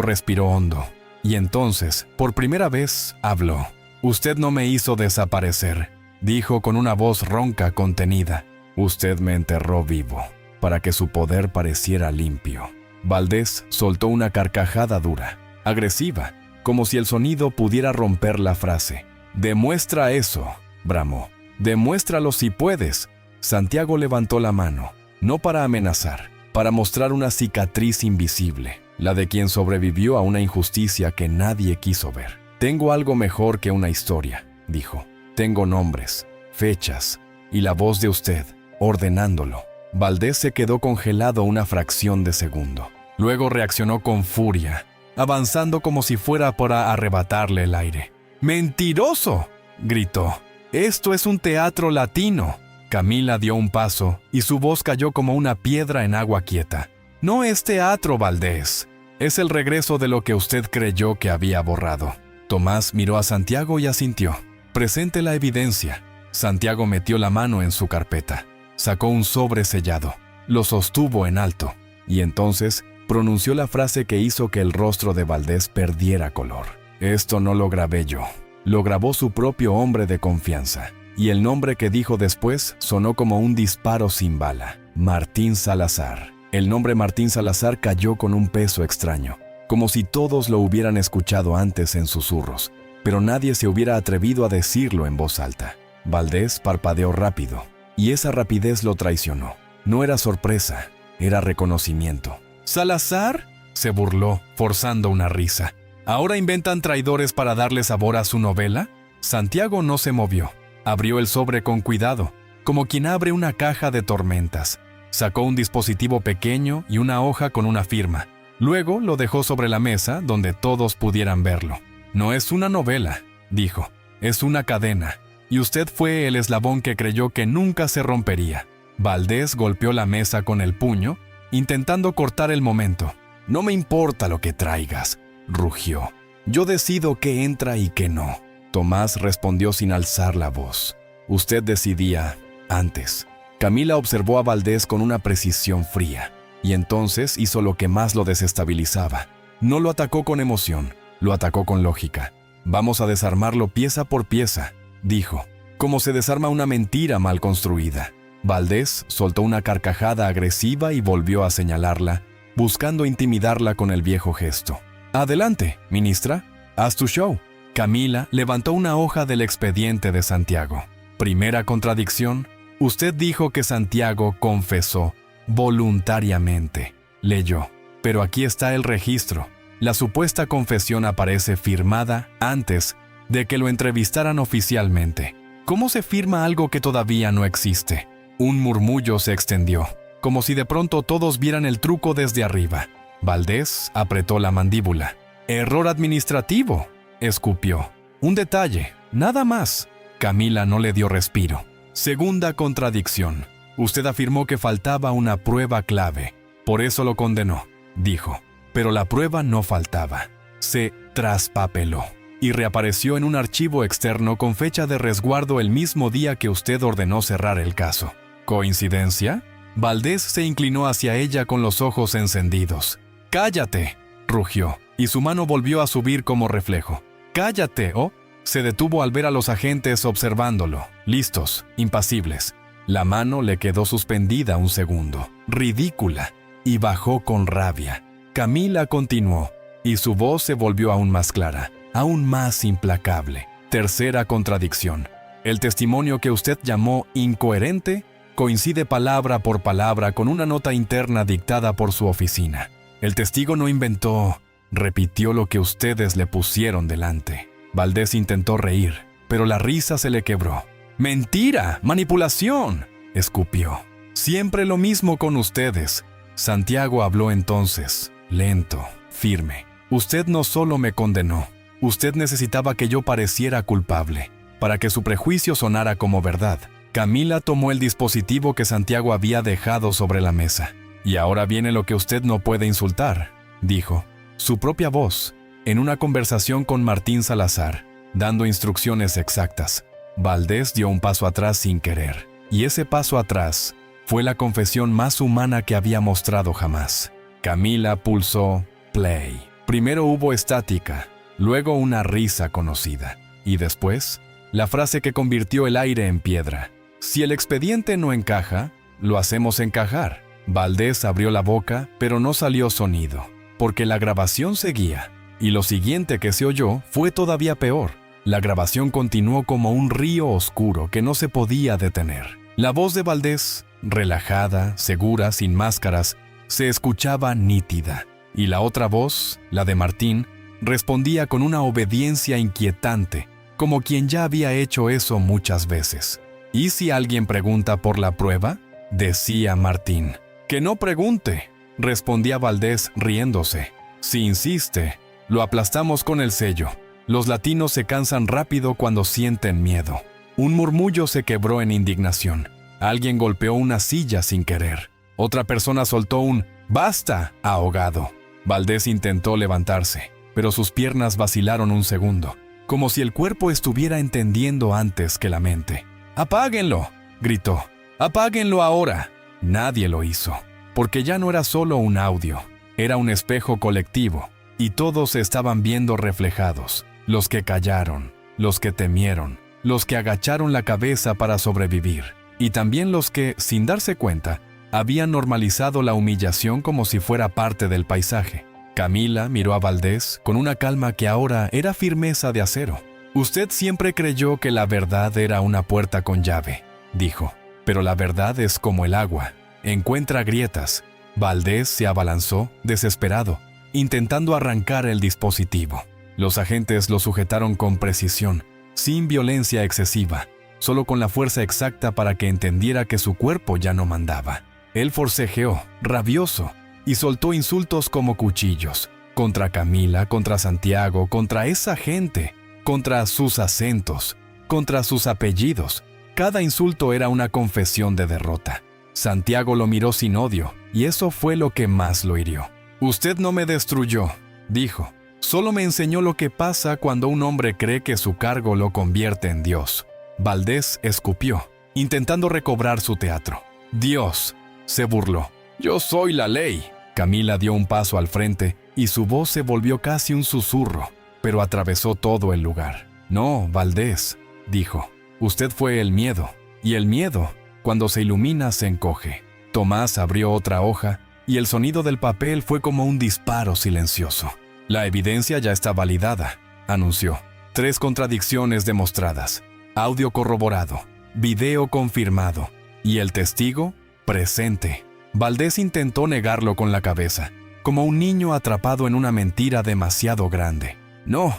respiró hondo, y entonces, por primera vez, habló. «Usted no me hizo desaparecer», dijo con una voz ronca contenida. «Usted me enterró vivo, para que su poder pareciera limpio». Valdés soltó una carcajada dura, agresiva, como si el sonido pudiera romper la frase. «Demuestra eso», bramó. «Demuéstralo si puedes». Santiago levantó la mano, no para amenazar, para mostrar una cicatriz invisible, la de quien sobrevivió a una injusticia que nadie quiso ver. «Tengo algo mejor que una historia», dijo. «Tengo nombres, fechas y la voz de usted, ordenándolo». Valdés se quedó congelado una fracción de segundo. Luego reaccionó con furia, avanzando como si fuera para arrebatarle el aire. «¡Mentiroso!», gritó. «Esto es un teatro latino». Camila dio un paso y su voz cayó como una piedra en agua quieta. «No es teatro, Valdés. Es el regreso de lo que usted creyó que había borrado». Tomás miró a Santiago y asintió. «Presente la evidencia». Santiago metió la mano en su carpeta. Sacó un sobre sellado. Lo sostuvo en alto. Y entonces pronunció la frase que hizo que el rostro de Valdés perdiera color. «Esto no lo grabé yo. Lo grabó su propio hombre de confianza». Y el nombre que dijo después sonó como un disparo sin bala. Martín Salazar. El nombre Martín Salazar cayó con un peso extraño, como si todos lo hubieran escuchado antes en susurros, pero nadie se hubiera atrevido a decirlo en voz alta. Valdés parpadeó rápido, y esa rapidez lo traicionó. No era sorpresa, era reconocimiento. «¿Salazar?», se burló, forzando una risa. «¿Ahora inventan traidores para darle sabor a su novela?». Santiago no se movió. Abrió el sobre con cuidado, como quien abre una caja de tormentas. Sacó un dispositivo pequeño y una hoja con una firma. Luego lo dejó sobre la mesa donde todos pudieran verlo. «No es una novela», dijo. «Es una cadena. Y usted fue el eslabón que creyó que nunca se rompería». Valdés golpeó la mesa con el puño, intentando cortar el momento. «No me importa lo que traigas», rugió. «Yo decido qué entra y qué no». Tomás respondió sin alzar la voz. «Usted decidía antes». Camila observó a Valdés con una precisión fría. y entonces hizo lo que más lo desestabilizaba. No lo atacó con emoción, lo atacó con lógica. «Vamos a desarmarlo pieza por pieza», dijo, como se desarma una mentira mal construida. Valdés soltó una carcajada agresiva y volvió a señalarla, buscando intimidarla con el viejo gesto. «Adelante, ministra, haz tu show». Camila levantó una hoja del expediente de Santiago. Primera contradicción, usted dijo que Santiago confesó voluntariamente. Leyó, pero aquí está el registro. La supuesta confesión aparece firmada antes de que lo entrevistaran oficialmente. ¿Cómo se firma algo que todavía no existe? Un murmullo se extendió, como si de pronto todos vieran el truco desde arriba. Valdés apretó la mandíbula. «Error administrativo», escupió. «Un detalle, nada más». Camila no le dio respiro. Segunda contradicción. Usted afirmó que faltaba una prueba clave. Por eso lo condenó, dijo. Pero la prueba no faltaba. Se traspapeló y reapareció en un archivo externo con fecha de resguardo el mismo día que usted ordenó cerrar el caso. ¿Coincidencia? Valdés se inclinó hacia ella con los ojos encendidos. «¡Cállate!», rugió, y su mano volvió a subir como reflejo. «¡Cállate!», ¿oh? Se detuvo al ver a los agentes observándolo, listos, impasibles. La mano le quedó suspendida un segundo, ridícula, y bajó con rabia. Camila continuó, y su voz se volvió aún más clara, aún más implacable. Tercera contradicción. El testimonio que usted llamó incoherente coincide palabra por palabra con una nota interna dictada por su oficina. El testigo no inventó, repitió lo que ustedes le pusieron delante. Valdés intentó reír, pero la risa se le quebró. «¡Mentira! ¡Manipulación!», escupió. «Siempre lo mismo con ustedes». Santiago habló entonces, lento, firme. «Usted no solo me condenó, usted necesitaba que yo pareciera culpable, para que su prejuicio sonara como verdad». Camila tomó el dispositivo que Santiago había dejado sobre la mesa. «Y ahora viene lo que usted no puede insultar», dijo. Su propia voz, en una conversación con Martín Salazar, dando instrucciones exactas. Valdés dio un paso atrás sin querer, y ese paso atrás fue la confesión más humana que había mostrado jamás. Camila pulsó play. Primero hubo estática, luego una risa conocida, y después, la frase que convirtió el aire en piedra. «Si el expediente no encaja, lo hacemos encajar». Valdés abrió la boca, pero no salió sonido, porque la grabación seguía. Y lo siguiente que se oyó fue todavía peor. La grabación continuó como un río oscuro que no se podía detener. La voz de Valdés, relajada, segura, sin máscaras, se escuchaba nítida. Y la otra voz, la de Martín, respondía con una obediencia inquietante, como quien ya había hecho eso muchas veces. «¿Y si alguien pregunta por la prueba?», decía Martín. «Que no pregunte», respondía Valdés riéndose. «Si insiste, lo aplastamos con el sello. Los latinos se cansan rápido cuando sienten miedo». Un murmullo se quebró en indignación. Alguien golpeó una silla sin querer. Otra persona soltó un «¡Basta!» ahogado. Valdés intentó levantarse, pero sus piernas vacilaron un segundo, como si el cuerpo estuviera entendiendo antes que la mente. «¡Apáguenlo!», gritó. «¡Apáguenlo ahora!». Nadie lo hizo, porque ya no era solo un audio, era un espejo colectivo. Y todos se estaban viendo reflejados, los que callaron, los que temieron, los que agacharon la cabeza para sobrevivir, y también los que, sin darse cuenta, habían normalizado la humillación como si fuera parte del paisaje. Camila miró a Valdés con una calma que ahora era firmeza de acero. «Usted siempre creyó que la verdad era una puerta con llave», dijo, «pero la verdad es como el agua, encuentra grietas». Valdés se abalanzó, desesperado, intentando arrancar el dispositivo. Los agentes lo sujetaron con precisión, sin violencia excesiva, solo con la fuerza exacta para que entendiera que su cuerpo ya no mandaba. Él forcejeó, rabioso, y soltó insultos como cuchillos, contra Camila, contra Santiago, contra esa gente, contra sus acentos, contra sus apellidos. Cada insulto era una confesión de derrota. Santiago lo miró sin odio, y eso fue lo que más lo hirió. «Usted no me destruyó», dijo. «Solo me enseñó lo que pasa cuando un hombre cree que su cargo lo convierte en Dios». Valdés escupió, intentando recobrar su teatro. «Dios», se burló. Yo soy la ley. Camila dio un paso al frente y su voz se volvió casi un susurro, pero atravesó todo el lugar. No, Valdés, dijo, usted fue el miedo, y el miedo, cuando se ilumina, se encoge. Tomás abrió otra hoja y el sonido del papel fue como un disparo silencioso. La evidencia ya está validada, anunció. 3 contradicciones demostradas, audio corroborado, video confirmado y el testigo presente. Valdés intentó negarlo con la cabeza, como un niño atrapado en una mentira demasiado grande. No,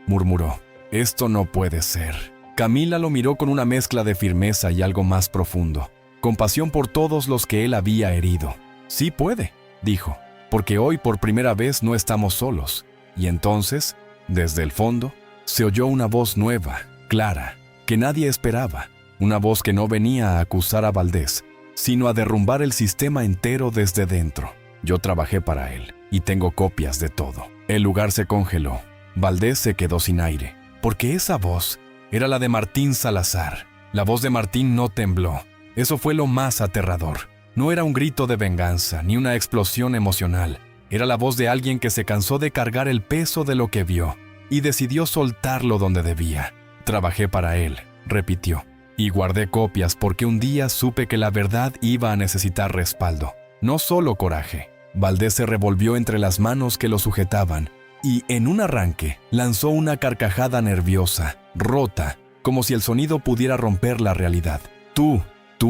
murmuró. Esto no puede ser. Camila lo miró con una mezcla de firmeza y algo más profundo, compasión por todos los que él había herido. Sí puede, dijo, porque hoy por primera vez no estamos solos. Y entonces, desde el fondo, se oyó una voz nueva, clara, que nadie esperaba. Una voz que no venía a acusar a Valdés, sino a derrumbar el sistema entero desde dentro. Yo trabajé para él, y tengo copias de todo. El lugar se congeló. Valdés se quedó sin aire, porque esa voz era la de Martín Salazar. La voz de Martín no tembló. Eso fue lo más aterrador. No era un grito de venganza, ni una explosión emocional. Era la voz de alguien que se cansó de cargar el peso de lo que vio, y decidió soltarlo donde debía. Trabajé para él, repitió. Y guardé copias porque un día supe que la verdad iba a necesitar respaldo, no solo coraje. Valdés se revolvió entre las manos que lo sujetaban y, en un arranque, lanzó una carcajada nerviosa, rota, como si el sonido pudiera romper la realidad. Tú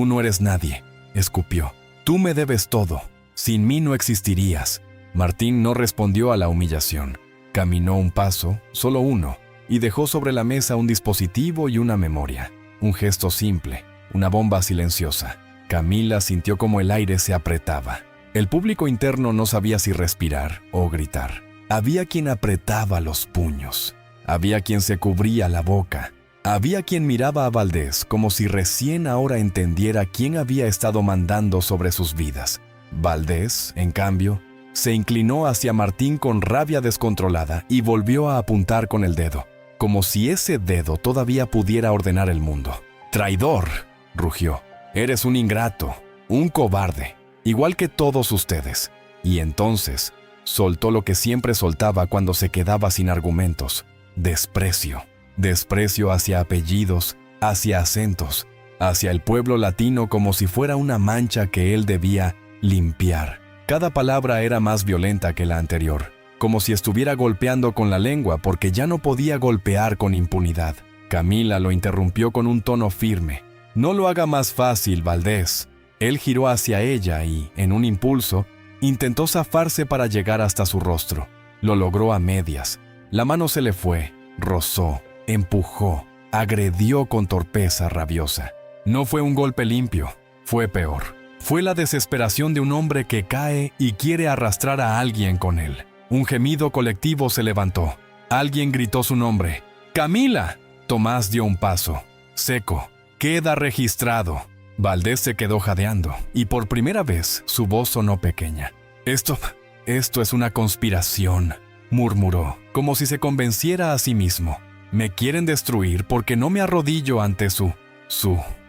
no eres nadie, escupió. Tú me debes todo. Sin mí no existirías. Martín no respondió a la humillación. Caminó un paso, solo uno, y dejó sobre la mesa un dispositivo y una memoria. Un gesto simple, una bomba silenciosa. Camila sintió como el aire se apretaba. El público interno no sabía si respirar o gritar. Había quien apretaba los puños. Había quien se cubría la boca. Había quien miraba a Valdés como si recién ahora entendiera quién había estado mandando sobre sus vidas. Valdés, en cambio, se inclinó hacia Martín con rabia descontrolada y volvió a apuntar con el dedo, como si ese dedo todavía pudiera ordenar el mundo. «¡Traidor!», rugió. «Eres un ingrato, un cobarde, igual que todos ustedes». Y entonces soltó lo que siempre soltaba cuando se quedaba sin argumentos: desprecio. Desprecio hacia apellidos, hacia acentos, hacia el pueblo latino, como si fuera una mancha que él debía limpiar. Cada palabra era más violenta que la anterior, como si estuviera golpeando con la lengua porque ya no podía golpear con impunidad. Camila lo interrumpió con un tono firme. «No lo haga más fácil, Valdés». Él giró hacia ella y, en un impulso, intentó zafarse para llegar hasta su rostro. Lo logró a medias. La mano se le fue, rozó, empujó, agredió con torpeza rabiosa. No fue un golpe limpio, fue peor. Fue la desesperación de un hombre que cae y quiere arrastrar a alguien con él. Un gemido colectivo se levantó. Alguien gritó su nombre. «¡Camila!». Tomás dio un paso. Seco. «Queda registrado». Valdés se quedó jadeando, y por primera vez su voz sonó pequeña. Esto es una conspiración», murmuró, como si se convenciera a sí mismo. «Me quieren destruir porque no me arrodillo ante su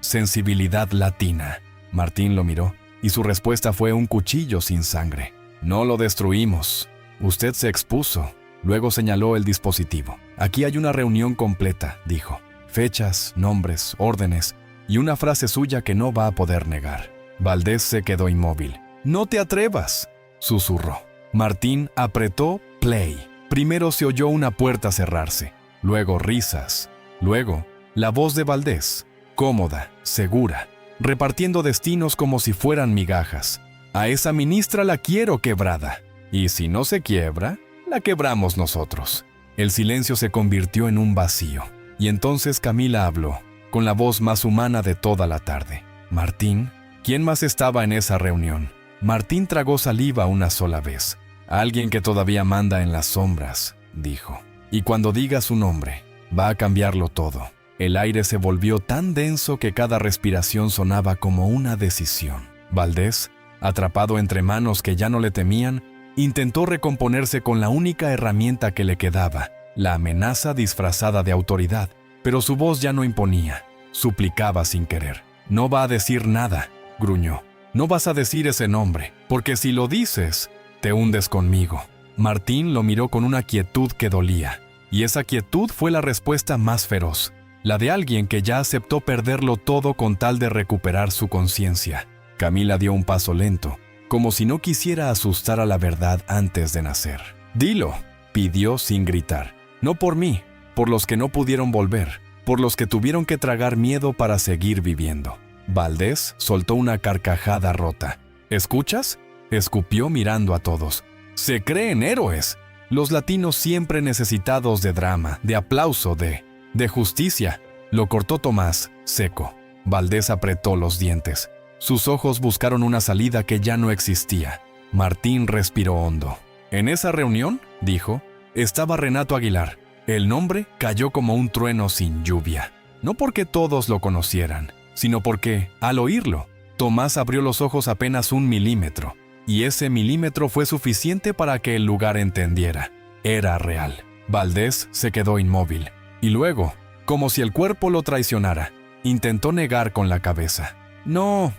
sensibilidad latina». Martín lo miró, y su respuesta fue un cuchillo sin sangre. «No lo destruimos. Usted se expuso». Luego señaló el dispositivo. «Aquí hay una reunión completa», dijo. «Fechas, nombres, órdenes y una frase suya que no va a poder negar». Valdés se quedó inmóvil. «No te atrevas», susurró. Martín apretó play. Primero se oyó una puerta cerrarse, luego risas, luego la voz de Valdés, cómoda, segura, repartiendo destinos como si fueran migajas. «A esa ministra la quiero quebrada. Y si no se quiebra, la quebramos nosotros». El silencio se convirtió en un vacío, y entonces Camila habló, con la voz más humana de toda la tarde. «Martín». ¿Quién más estaba en esa reunión? Martín tragó saliva una sola vez. «Alguien que todavía manda en las sombras», dijo. «Y cuando diga su nombre, va a cambiarlo todo». El aire se volvió tan denso que cada respiración sonaba como una decisión. Valdés, atrapado entre manos que ya no le temían, intentó recomponerse con la única herramienta que le quedaba, la amenaza disfrazada de autoridad, pero su voz ya no imponía, suplicaba sin querer. «No va a decir nada», gruñó. No vas a decir ese nombre, porque si lo dices, te hundes conmigo. Martín lo miró con una quietud que dolía, y esa quietud fue la respuesta más feroz, la de alguien que ya aceptó perderlo todo con tal de recuperar su conciencia. Camila dio un paso lento, como si no quisiera asustar a la verdad antes de nacer. «Dilo», pidió sin gritar. «No por mí, por los que no pudieron volver, por los que tuvieron que tragar miedo para seguir viviendo». Valdés soltó una carcajada rota. «¿Escuchas?», escupió mirando a todos. «Se creen héroes. Los latinos siempre necesitados de drama, de aplauso, de justicia». Lo cortó Tomás, seco. Valdés apretó los dientes. Sus ojos buscaron una salida que ya no existía. Martín respiró hondo. «En esa reunión», dijo, «estaba Renato Aguilar». El nombre cayó como un trueno sin lluvia. No porque todos lo conocieran, sino porque, al oírlo, Tomás abrió los ojos apenas 1 milímetro. Y ese milímetro fue suficiente para que el lugar entendiera. Era real. Valdés se quedó inmóvil. Y luego, como si el cuerpo lo traicionara, intentó negar con la cabeza. «No,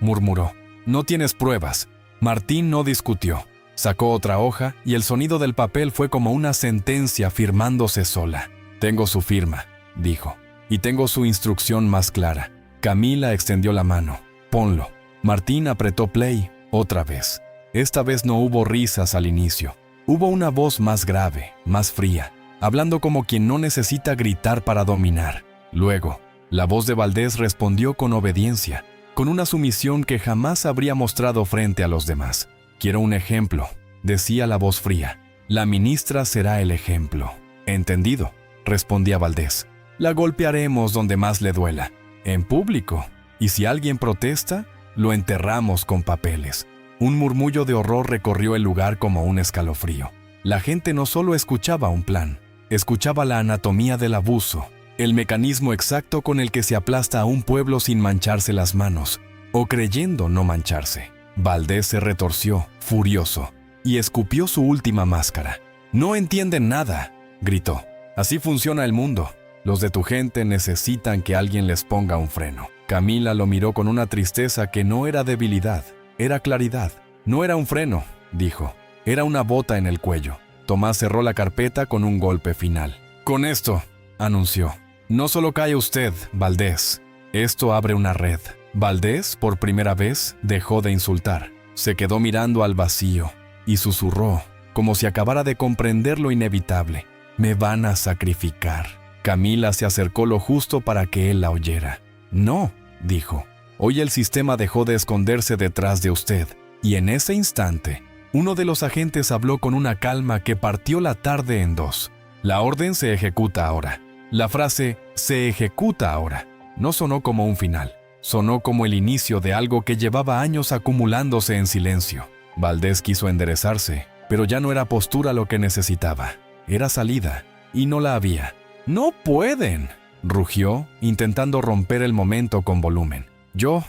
murmuró. «No tienes pruebas». Martín no discutió. Sacó otra hoja y el sonido del papel fue como una sentencia firmándose sola. «Tengo su firma», dijo, «y tengo su instrucción más clara». Camila extendió la mano. «Ponlo». Martín apretó play otra vez. Esta vez no hubo risas al inicio. Hubo una voz más grave, más fría, hablando como quien no necesita gritar para dominar. Luego, la voz de Valdés respondió con obediencia, con una sumisión que jamás habría mostrado frente a los demás. «Quiero un ejemplo», decía la voz fría. «La ministra será el ejemplo». «Entendido», respondía Valdés. «La golpearemos donde más le duela, en público, y si alguien protesta, lo enterramos con papeles». Un murmullo de horror recorrió el lugar como un escalofrío. La gente no solo escuchaba un plan, escuchaba la anatomía del abuso, el mecanismo exacto con el que se aplasta a un pueblo sin mancharse las manos, o creyendo no mancharse. Valdés se retorció, furioso, y escupió su última máscara. «No entienden nada», gritó. «Así funciona el mundo. Los de tu gente necesitan que alguien les ponga un freno». Camila lo miró con una tristeza que no era debilidad, era claridad. «No era un freno», dijo. «Era una bota en el cuello». Tomás cerró la carpeta con un golpe final. «Con esto», anunció, «no solo cae usted, Valdés. Esto abre una red». Valdés, por primera vez, dejó de insultar. Se quedó mirando al vacío y susurró, como si acabara de comprender lo inevitable. «Me van a sacrificar». Camila se acercó lo justo para que él la oyera. «No», dijo. «Hoy el sistema dejó de esconderse detrás de usted». Y en ese instante, uno de los agentes habló con una calma que partió la tarde en dos. «La orden se ejecuta ahora». La frase «se ejecuta ahora» no sonó como un final. Sonó como el inicio de algo que llevaba años acumulándose en silencio. Valdés quiso enderezarse, pero ya no era postura lo que necesitaba. Era salida, y no la había. «¡No pueden!», rugió, intentando romper el momento con volumen. Yo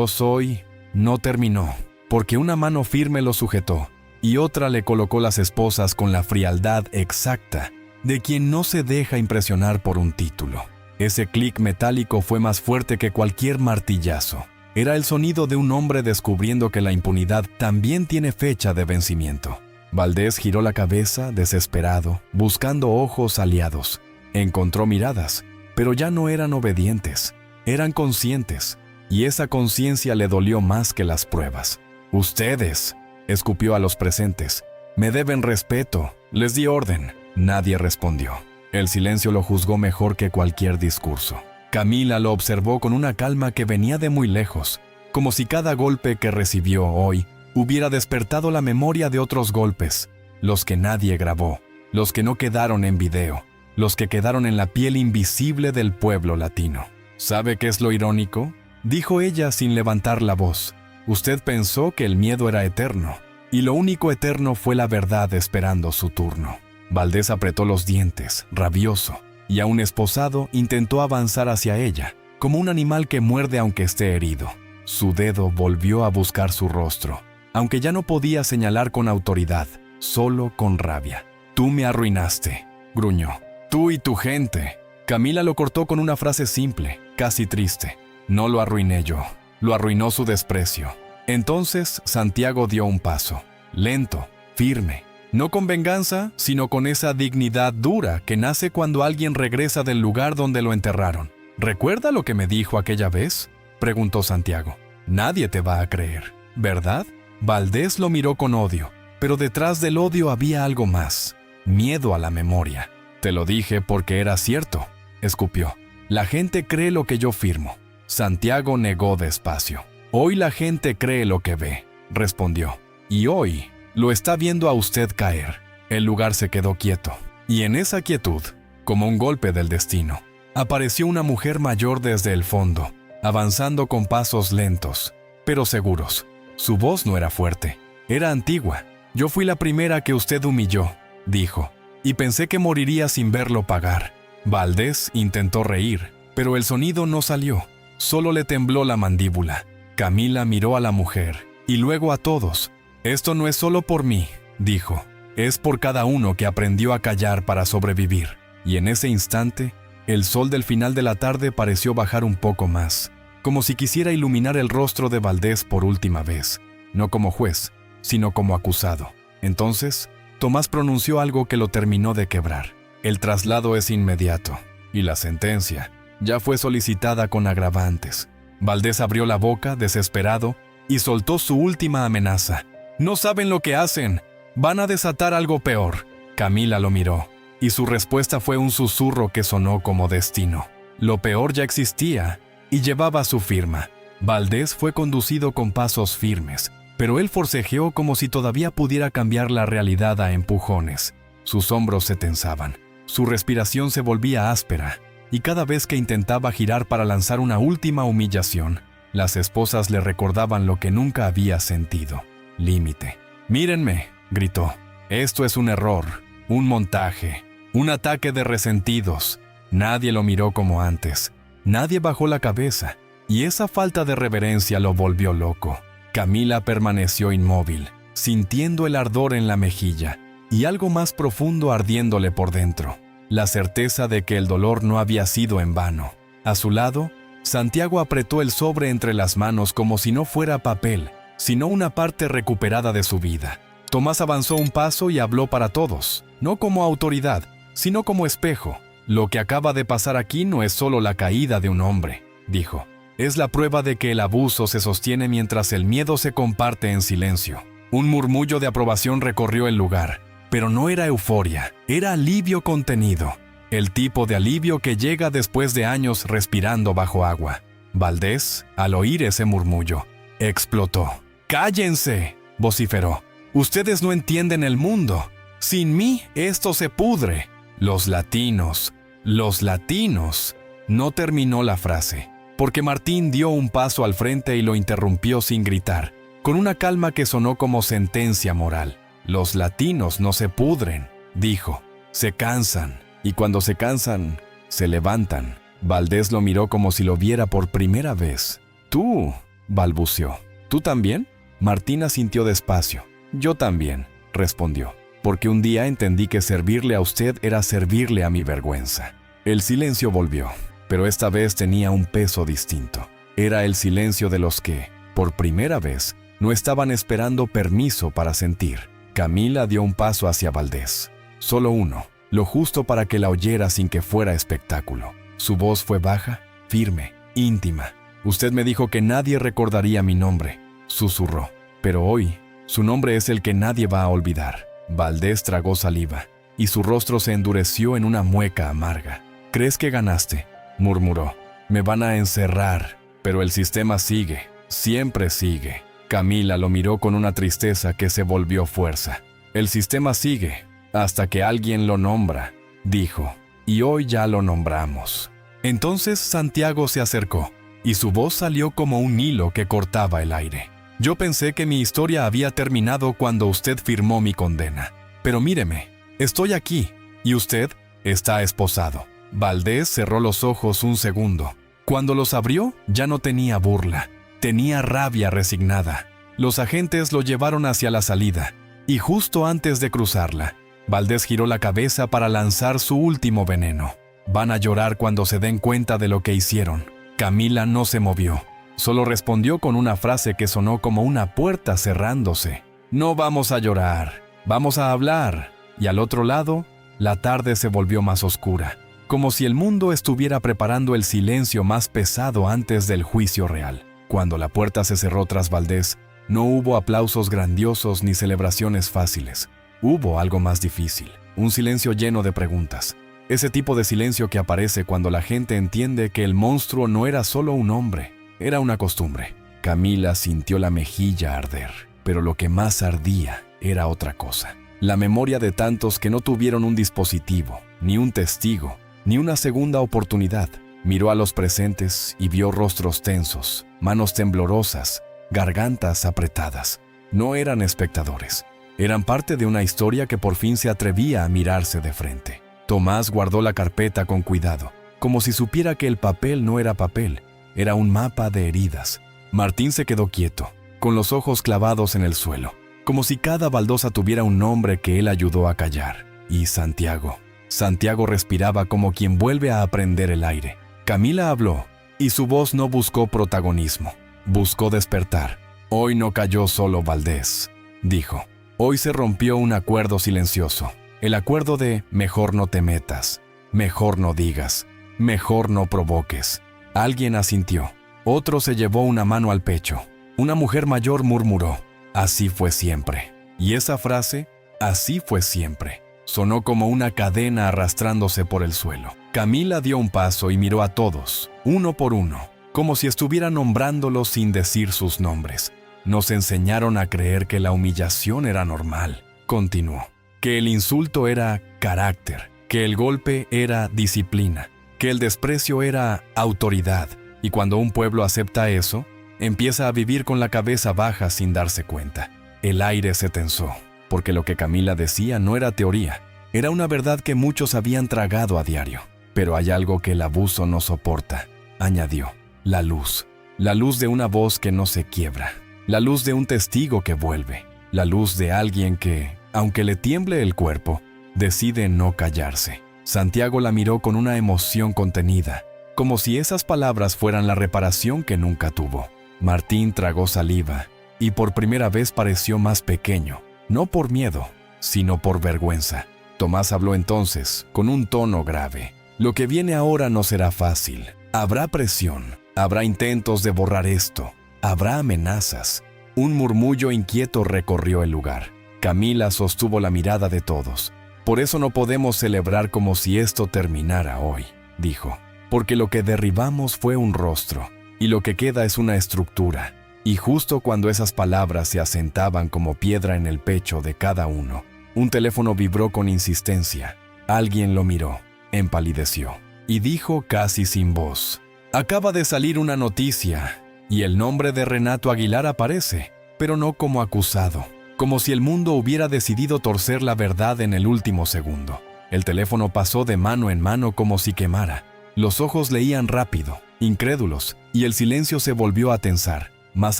soy... No terminó, porque una mano firme lo sujetó, y otra le colocó las esposas con la frialdad exacta de quien no se deja impresionar por un título. Ese clic metálico fue más fuerte que cualquier martillazo. Era el sonido de un hombre descubriendo que la impunidad también tiene fecha de vencimiento. Valdés giró la cabeza, desesperado, buscando ojos aliados. Encontró miradas, pero ya no eran obedientes, eran conscientes, y esa conciencia le dolió más que las pruebas. «Ustedes», escupió a los presentes, «me deben respeto, les di orden». Nadie respondió. El silencio lo juzgó mejor que cualquier discurso. Camila lo observó con una calma que venía de muy lejos, como si cada golpe que recibió hoy hubiera despertado la memoria de otros golpes, los que nadie grabó, los que no quedaron en video, los que quedaron en la piel invisible del pueblo latino. «¿Sabe qué es lo irónico?», dijo ella sin levantar la voz. «Usted pensó que el miedo era eterno, y lo único eterno fue la verdad esperando su turno». Valdés apretó los dientes, rabioso, y aún esposado intentó avanzar hacia ella, como un animal que muerde aunque esté herido. Su dedo volvió a buscar su rostro, aunque ya no podía señalar con autoridad, solo con rabia. «Tú me arruinaste», gruñó. «Tú y tu gente». Camila lo cortó con una frase simple, casi triste. «No lo arruiné yo. lo arruinó su desprecio. Entonces Santiago dio un paso, lento, firme, no con venganza, sino con esa dignidad dura que nace cuando alguien regresa del lugar donde lo enterraron. ¿Recuerda lo que me dijo aquella vez?, preguntó Santiago. Nadie te va a creer, ¿verdad? Valdés lo miró con odio, pero detrás del odio había algo más, miedo a la memoria. Te lo dije porque era cierto, escupió. La gente cree lo que yo firmo. Santiago negó despacio. Hoy la gente cree lo que ve, respondió. Y hoy lo está viendo a usted caer. El lugar se quedó quieto. Y en esa quietud, como un golpe del destino, apareció una mujer mayor desde el fondo, avanzando con pasos lentos, pero seguros. Su voz no era fuerte, era antigua. Yo fui la primera que usted humilló, dijo, y pensé que moriría sin verlo pagar. Valdés intentó reír, pero el sonido no salió, solo le tembló la mandíbula. Camila miró a la mujer, y luego a todos. Esto no es solo por mí, dijo, es por cada uno que aprendió a callar para sobrevivir. Y en ese instante, el sol del final de la tarde pareció bajar un poco más, como si quisiera iluminar el rostro de Valdés por última vez, no como juez, sino como acusado. Entonces, Tomás pronunció algo que lo terminó de quebrar. El traslado es inmediato, y la sentencia ya fue solicitada con agravantes. Valdés abrió la boca, desesperado, y soltó su última amenaza. «No saben lo que hacen. Van a desatar algo peor». Camila lo miró, y su respuesta fue un susurro que sonó como destino. Lo peor ya existía, y llevaba su firma. Valdés fue conducido con pasos firmes, pero él forcejeó como si todavía pudiera cambiar la realidad a empujones. Sus hombros se tensaban, su respiración se volvía áspera, y cada vez que intentaba girar para lanzar una última humillación, las esposas le recordaban lo que nunca había sentido: límite. «Mírenme», gritó, «esto es un error, un montaje, un ataque de resentidos». Nadie lo miró como antes, nadie bajó la cabeza, y esa falta de reverencia lo volvió loco. Camila permaneció inmóvil, sintiendo el ardor en la mejilla, y algo más profundo ardiéndole por dentro, la certeza de que el dolor no había sido en vano. A su lado, Santiago apretó el sobre entre las manos como si no fuera papel, sino una parte recuperada de su vida. Tomás avanzó un paso y habló para todos, no como autoridad, sino como espejo. «Lo que acaba de pasar aquí no es solo la caída de un hombre», dijo. «Es la prueba de que el abuso se sostiene mientras el miedo se comparte en silencio». Un murmullo de aprobación recorrió el lugar, pero no era euforia, era alivio contenido. El tipo de alivio que llega después de años respirando bajo agua. Valdés, al oír ese murmullo, explotó. «¡Cállense!», vociferó. «Ustedes no entienden el mundo. Sin mí, esto se pudre. Los latinos. No terminó la frase, porque Martín dio un paso al frente y lo interrumpió sin gritar, con una calma que sonó como sentencia moral. «Los latinos no se pudren», dijo. «Se cansan, y cuando se cansan, se levantan». Valdés lo miró como si lo viera por primera vez. «¿Tú?», balbuceó. «¿Tú también?». Martín asintió despacio. «Yo también», respondió, «porque un día entendí que servirle a usted era servirle a mi vergüenza». El silencio volvió, pero esta vez tenía un peso distinto. Era el silencio de los que, por primera vez, no estaban esperando permiso para sentir. Camila dio un paso hacia Valdés. Solo uno, lo justo para que la oyera sin que fuera espectáculo. Su voz fue baja, firme, íntima. «Usted me dijo que nadie recordaría mi nombre», susurró. «Pero hoy, su nombre es el que nadie va a olvidar». Valdés tragó saliva, y su rostro se endureció en una mueca amarga. «¿Crees que ganaste?», murmuró. «Me van a encerrar, pero el sistema sigue, siempre sigue». Camila lo miró con una tristeza que se volvió fuerza. «El sistema sigue, hasta que alguien lo nombra», dijo, «y hoy ya lo nombramos». Entonces Santiago se acercó, y su voz salió como un hilo que cortaba el aire. «Yo pensé que mi historia había terminado cuando usted firmó mi condena. Pero míreme, estoy aquí, y usted está esposado». Valdés cerró los ojos un segundo. Cuando los abrió, ya no tenía burla, tenía rabia resignada. Los agentes lo llevaron hacia la salida, y justo antes de cruzarla, Valdés giró la cabeza para lanzar su último veneno. «Van a llorar cuando se den cuenta de lo que hicieron». Camila no se movió. Solo respondió con una frase que sonó como una puerta cerrándose. No vamos a llorar, vamos a hablar. Y al otro lado, la tarde se volvió más oscura, como si el mundo estuviera preparando el silencio más pesado antes del juicio real. Cuando la puerta se cerró tras Valdés, no hubo aplausos grandiosos ni celebraciones fáciles. Hubo algo más difícil, un silencio lleno de preguntas. Ese tipo de silencio que aparece cuando la gente entiende que el monstruo no era solo un hombre, era una costumbre. Camila sintió la mejilla arder, pero lo que más ardía era otra cosa. La memoria de tantos que no tuvieron un dispositivo, ni un testigo, ni una segunda oportunidad. Miró a los presentes y vio rostros tensos, manos temblorosas, gargantas apretadas. No eran espectadores. Eran parte de una historia que por fin se atrevía a mirarse de frente. Tomás guardó la carpeta con cuidado, como si supiera que el papel no era papel, era un mapa de heridas. Martín se quedó quieto, con los ojos clavados en el suelo, como si cada baldosa tuviera un nombre que él ayudó a callar. Y Santiago. Santiago respiraba como quien vuelve a aprender el aire. Camila habló, y su voz no buscó protagonismo, buscó despertar. Hoy no cayó solo Valdés, dijo. Hoy se rompió un acuerdo silencioso, el acuerdo de mejor no te metas, mejor no digas, mejor no provoques. Alguien asintió, otro se llevó una mano al pecho. Una mujer mayor murmuró, así fue siempre. Y esa frase, así fue siempre, sonó como una cadena arrastrándose por el suelo. Camila dio un paso y miró a todos, uno por uno, como si estuviera nombrándolos sin decir sus nombres. Nos enseñaron a creer que la humillación era normal, continuó, que el insulto era carácter, que el golpe era disciplina, que el desprecio era autoridad. Y cuando un pueblo acepta eso, empieza a vivir con la cabeza baja sin darse cuenta. El aire se tensó, porque lo que Camila decía no era teoría, era una verdad que muchos habían tragado a diario. Pero hay algo que el abuso no soporta, añadió, la luz de una voz que no se quiebra, la luz de un testigo que vuelve, la luz de alguien que, aunque le tiemble el cuerpo, decide no callarse. Santiago la miró con una emoción contenida, como si esas palabras fueran la reparación que nunca tuvo. Martín tragó saliva y por primera vez pareció más pequeño, no por miedo, sino por vergüenza. Tomás habló entonces, con un tono grave. Lo que viene ahora no será fácil. Habrá presión, habrá intentos de borrar esto, habrá amenazas. Un murmullo inquieto recorrió el lugar. Camila sostuvo la mirada de todos. Por eso no podemos celebrar como si esto terminara hoy, dijo. Porque lo que derribamos fue un rostro, y lo que queda es una estructura. Y justo cuando esas palabras se asentaban como piedra en el pecho de cada uno, un teléfono vibró con insistencia. Alguien lo miró, empalideció, y dijo casi sin voz, acaba de salir una noticia, y el nombre de Renato Aguilar aparece, pero no como acusado, como si el mundo hubiera decidido torcer la verdad en el último segundo. El teléfono pasó de mano en mano como si quemara. Los ojos leían rápido, incrédulos, y el silencio se volvió a tensar, más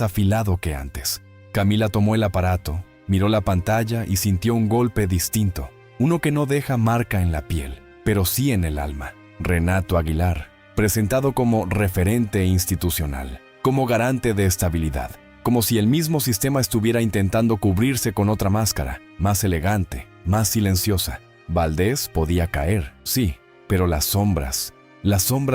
afilado que antes. Camila tomó el aparato, miró la pantalla y sintió un golpe distinto, uno que no deja marca en la piel, pero sí en el alma. Renato Aguilar, presentado como referente institucional, como garante de estabilidad, como si el mismo sistema estuviera intentando cubrirse con otra máscara, más elegante, más silenciosa. Valdés podía caer, sí, pero las sombras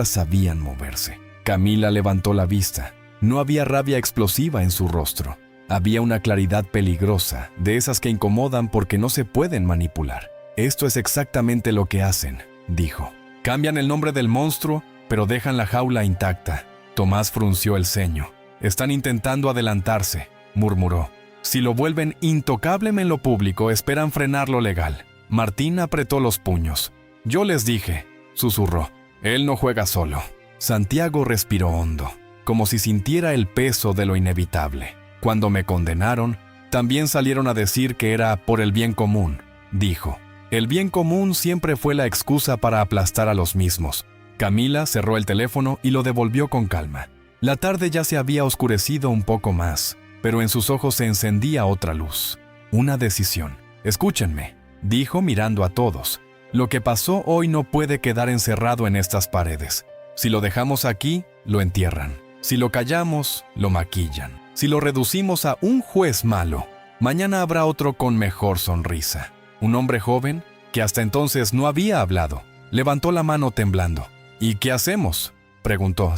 sabían moverse. Camila levantó la vista. No había rabia explosiva en su rostro. Había una claridad peligrosa, de esas que incomodan porque no se pueden manipular. Esto es exactamente lo que hacen, dijo. Cambian el nombre del monstruo, pero dejan la jaula intacta. Tomás frunció el ceño. Están intentando adelantarse, murmuró. Si lo vuelven intocable en lo público, esperan frenar lo legal. Martín apretó los puños. Yo les dije, susurró. Él no juega solo. Santiago respiró hondo, como si sintiera el peso de lo inevitable. Cuando me condenaron, también salieron a decir que era por el bien común, dijo. El bien común siempre fue la excusa para aplastar a los mismos. Camila cerró el teléfono y lo devolvió con calma. La tarde ya se había oscurecido un poco más, pero en sus ojos se encendía otra luz. Una decisión. Escúchenme, dijo mirando a todos. Lo que pasó hoy no puede quedar encerrado en estas paredes. Si lo dejamos aquí, lo entierran. Si lo callamos, lo maquillan. Si lo reducimos a un juez malo, mañana habrá otro con mejor sonrisa. Un hombre joven, que hasta entonces no había hablado, levantó la mano temblando. ¿Y qué hacemos?, preguntó.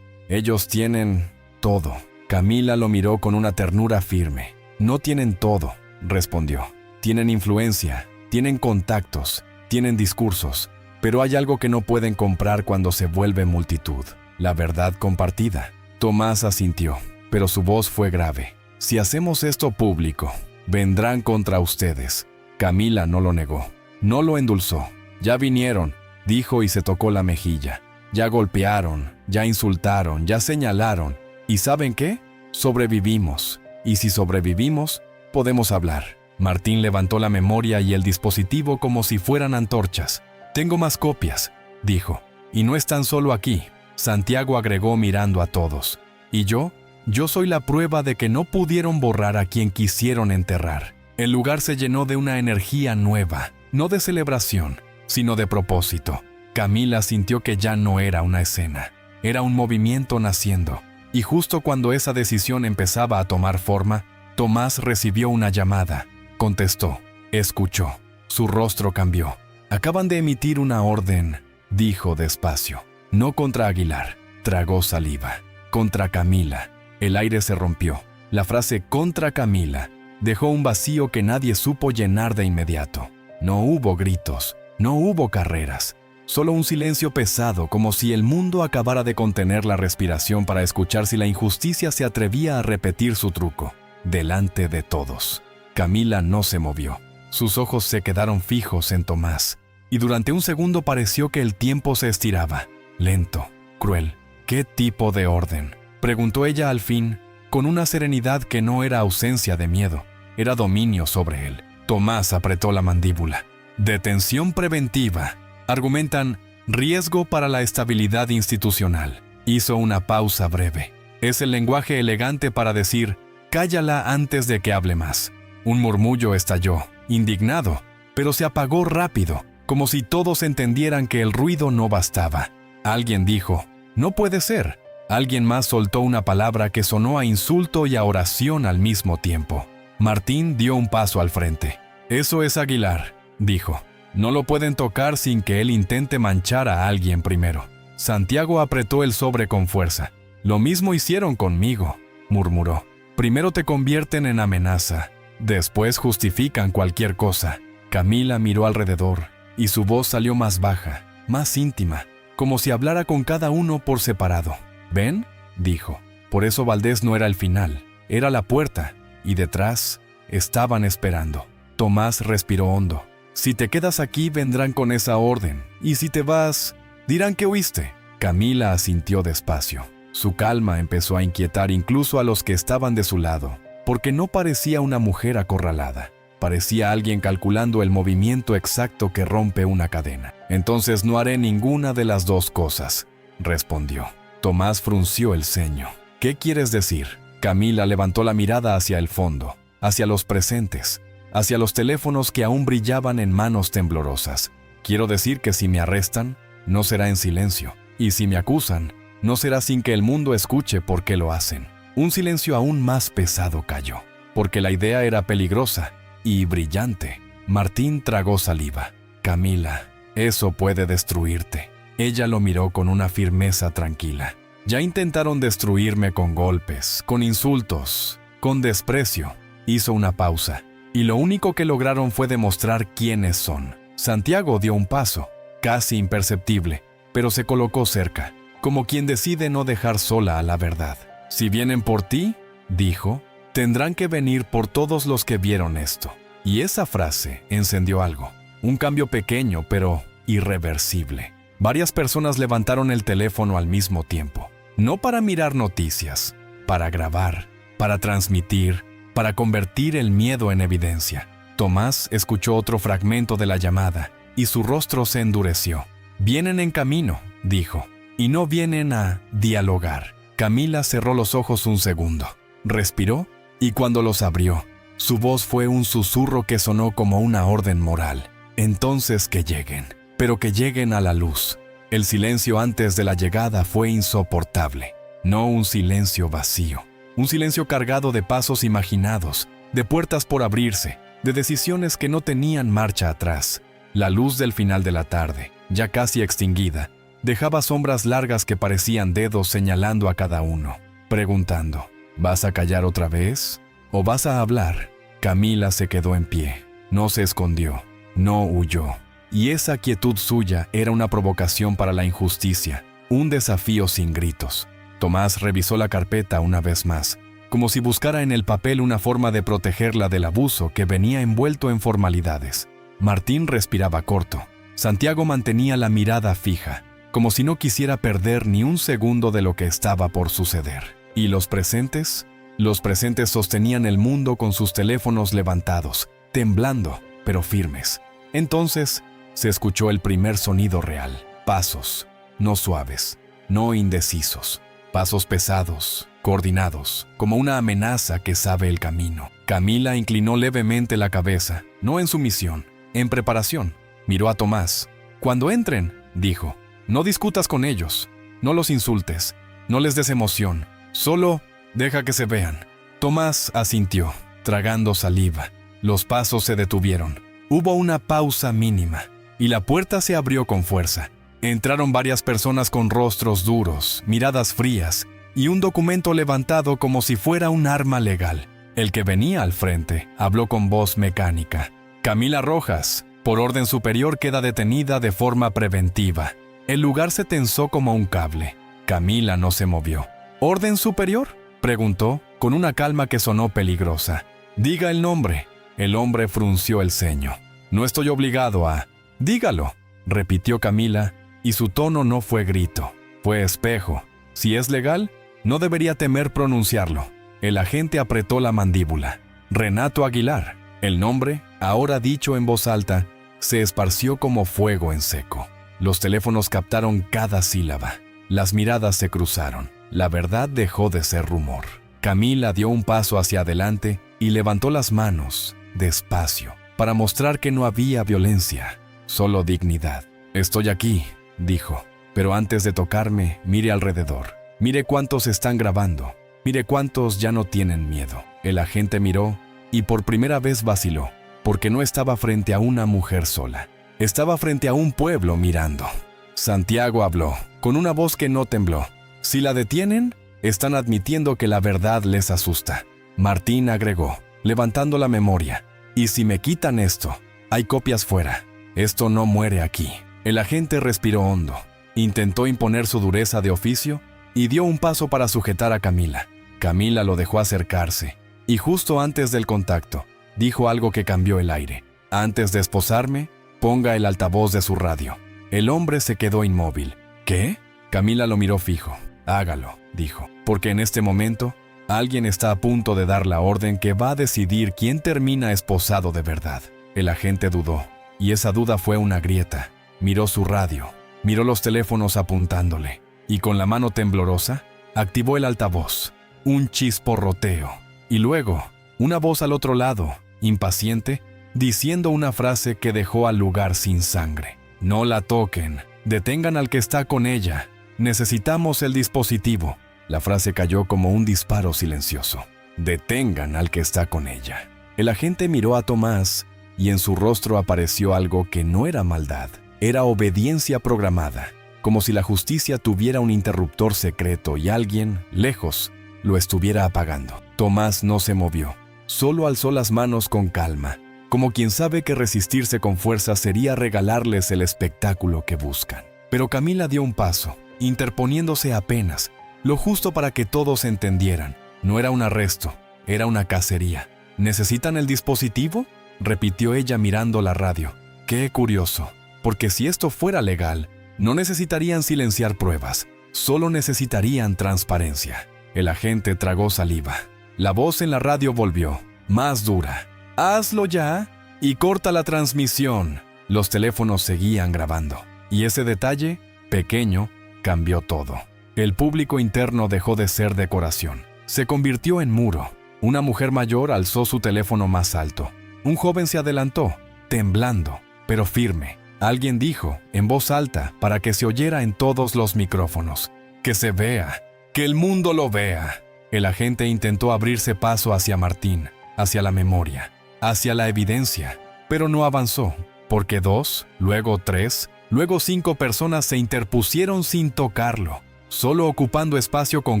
Ellos tienen todo. Camila lo miró con una ternura firme. No tienen todo, respondió. Tienen influencia, tienen contactos, tienen discursos, pero hay algo que no pueden comprar cuando se vuelve multitud: la verdad compartida. Tomás asintió, pero su voz fue grave. Si hacemos esto público, vendrán contra ustedes. Camila no lo negó, no lo endulzó. Ya vinieron, dijo y se tocó la mejilla. Ya golpearon, ya insultaron, ya señalaron. ¿Y saben qué? Sobrevivimos. Y si sobrevivimos, podemos hablar. Martín levantó la memoria y el dispositivo como si fueran antorchas. Tengo más copias, dijo. Y no están solo aquí. Santiago agregó mirando a todos. ¿Y yo? Yo soy la prueba de que no pudieron borrar a quien quisieron enterrar. El lugar se llenó de una energía nueva, no de celebración, sino de propósito. Camila sintió que ya no era una escena, era un movimiento naciendo. Y justo cuando esa decisión empezaba a tomar forma, Tomás recibió una llamada. Contestó, escuchó. Su rostro cambió. Acaban de emitir una orden, dijo despacio. No contra Aguilar. Tragó saliva. Contra Camila. El aire se rompió. La frase contra Camila dejó un vacío que nadie supo llenar de inmediato. No hubo gritos, no hubo carreras. Solo un silencio pesado, como si el mundo acabara de contener la respiración para escuchar si la injusticia se atrevía a repetir su truco. Delante de todos. Camila no se movió. Sus ojos se quedaron fijos en Tomás, y durante un segundo pareció que el tiempo se estiraba. Lento, cruel. ¿Qué tipo de orden?, preguntó ella al fin, con una serenidad que no era ausencia de miedo, era dominio sobre él. Tomás apretó la mandíbula. Detención preventiva. Argumentan riesgo para la estabilidad institucional. Hizo una pausa breve. Es el lenguaje elegante para decir, cállala antes de que hable más. Un murmullo estalló, indignado, pero se apagó rápido, como si todos entendieran que el ruido no bastaba. Alguien dijo, no puede ser. Alguien más soltó una palabra que sonó a insulto y a oración al mismo tiempo. Martín dio un paso al frente. Eso es Aguilar, dijo. No lo pueden tocar sin que él intente manchar a alguien primero. Santiago apretó el sobre con fuerza. Lo mismo hicieron conmigo, murmuró. Primero te convierten en amenaza, después justifican cualquier cosa. Camila miró alrededor y su voz salió más baja, más íntima, como si hablara con cada uno por separado. ¿Ven?, dijo. Por eso Valdés no era el final, era la puerta, y detrás estaban esperando. Tomás respiró hondo. Si te quedas aquí vendrán con esa orden, y si te vas, dirán que huiste. Camila asintió despacio. Su calma empezó a inquietar incluso a los que estaban de su lado, porque no parecía una mujer acorralada. Parecía alguien calculando el movimiento exacto que rompe una cadena. Entonces no haré ninguna de las dos cosas, respondió. Tomás frunció el ceño. ¿Qué quieres decir? Camila levantó la mirada hacia el fondo, hacia los presentes, hacia los teléfonos que aún brillaban en manos temblorosas. Quiero decir que si me arrestan, no será en silencio, y si me acusan, no será sin que el mundo escuche por qué lo hacen. Un silencio aún más pesado cayó, porque la idea era peligrosa y brillante. Martín tragó saliva. Camila, eso puede destruirte. Ella lo miró con una firmeza tranquila. Ya intentaron destruirme con golpes, con insultos, con desprecio. Hizo una pausa, y lo único que lograron fue demostrar quiénes son. Santiago dio un paso, casi imperceptible, pero se colocó cerca, como quien decide no dejar sola a la verdad. Si vienen por ti, dijo, tendrán que venir por todos los que vieron esto. Y esa frase encendió algo, un cambio pequeño pero irreversible. Varias personas levantaron el teléfono al mismo tiempo, no para mirar noticias, para grabar, para transmitir, para convertir el miedo en evidencia. Tomás escuchó otro fragmento de la llamada y su rostro se endureció. Vienen en camino, dijo, y no vienen a dialogar. Camila cerró los ojos un segundo, respiró y cuando los abrió, su voz fue un susurro que sonó como una orden moral. Entonces que lleguen, pero que lleguen a la luz. El silencio antes de la llegada fue insoportable. no un silencio vacío. Un silencio cargado de pasos imaginados, de puertas por abrirse, de decisiones que no tenían marcha atrás. La luz del final de la tarde, ya casi extinguida, dejaba sombras largas que parecían dedos señalando a cada uno, preguntando, ¿vas a callar otra vez? ¿O vas a hablar? Camila se quedó en pie, no se escondió, no huyó. Y esa quietud suya era una provocación para la injusticia, un desafío sin gritos. Tomás revisó la carpeta una vez más, como si buscara en el papel una forma de protegerla del abuso que venía envuelto en formalidades. Martín respiraba corto. Santiago mantenía la mirada fija, como si no quisiera perder ni un segundo de lo que estaba por suceder. ¿Y los presentes? Los presentes sostenían el mundo con sus teléfonos levantados, temblando, pero firmes. Entonces, se escuchó el primer sonido real. Pasos, no suaves, no indecisos. Pasos pesados, coordinados, como una amenaza que sabe el camino. Camila inclinó levemente la cabeza, no en sumisión, en preparación. Miró a Tomás. «Cuando entren», dijo, «no discutas con ellos, no los insultes, no les des emoción, solo deja que se vean». Tomás asintió, tragando saliva. Los pasos se detuvieron. Hubo una pausa mínima, y la puerta se abrió con fuerza. Entraron varias personas con rostros duros, miradas frías, y un documento levantado como si fuera un arma legal. El que venía al frente habló con voz mecánica. «Camila Rojas, por orden superior queda detenida de forma preventiva». El lugar se tensó como un cable. Camila no se movió. «¿Orden superior?», preguntó, con una calma que sonó peligrosa. «Diga el nombre». El hombre frunció el ceño. «No estoy obligado a...». «Dígalo», repitió Camila, y su tono no fue grito, fue espejo. Si es legal, no debería temer pronunciarlo. El agente apretó la mandíbula. «Renato Aguilar». El nombre, ahora dicho en voz alta, se esparció como fuego en seco. Los teléfonos captaron cada sílaba. Las miradas se cruzaron. La verdad dejó de ser rumor. Camila dio un paso hacia adelante y levantó las manos, despacio, para mostrar que no había violencia, solo dignidad. «Estoy aquí», dijo, «pero antes de tocarme, mire alrededor. Mire cuántos están grabando. Mire cuántos ya no tienen miedo». El agente miró y por primera vez vaciló, porque no estaba frente a una mujer sola. Estaba frente a un pueblo mirando. Santiago habló, con una voz que no tembló. «Si la detienen, están admitiendo que la verdad les asusta». Martín agregó, levantando la memoria, «Y si me quitan esto, hay copias fuera. Esto no muere aquí». El agente respiró hondo, intentó imponer su dureza de oficio y dio un paso para sujetar a Camila. Camila lo dejó acercarse, y justo antes del contacto, dijo algo que cambió el aire. «Antes de esposarme, ponga el altavoz de su radio». El hombre se quedó inmóvil. «¿Qué?». Camila lo miró fijo. «Hágalo», dijo, «porque en este momento, alguien está a punto de dar la orden que va a decidir quién termina esposado de verdad». El agente dudó, y esa duda fue una grieta. Miró su radio, miró los teléfonos apuntándole, y con la mano temblorosa, activó el altavoz. Un chisporroteo, y luego, una voz al otro lado, impaciente, diciendo una frase que dejó al lugar sin sangre. «No la toquen, detengan al que está con ella, necesitamos el dispositivo». La frase cayó como un disparo silencioso. «Detengan al que está con ella». El agente miró a Tomás, y en su rostro apareció algo que no era maldad. Era obediencia programada, como si la justicia tuviera un interruptor secreto y alguien, lejos, lo estuviera apagando. Tomás no se movió, solo alzó las manos con calma, como quien sabe que resistirse con fuerza sería regalarles el espectáculo que buscan. Pero Camila dio un paso, interponiéndose apenas, lo justo para que todos entendieran. No era un arresto, era una cacería. «¿Necesitan el dispositivo?», repitió ella mirando la radio. «Qué curioso. Porque si esto fuera legal, no necesitarían silenciar pruebas, solo necesitarían transparencia». El agente tragó saliva. La voz en la radio volvió, más dura. «Hazlo ya y corta la transmisión». Los teléfonos seguían grabando. Y ese detalle, pequeño, cambió todo. El público interno dejó de ser decoración. Se convirtió en muro. Una mujer mayor alzó su teléfono más alto. Un joven se adelantó, temblando, pero firme. Alguien dijo, en voz alta, para que se oyera en todos los micrófonos: «Que se vea, Que el mundo lo vea. El agente intentó abrirse paso hacia Martín, hacia la memoria, hacia la evidencia, pero no avanzó, porque 2, luego 3, luego 5 personas se interpusieron sin tocarlo, solo ocupando espacio con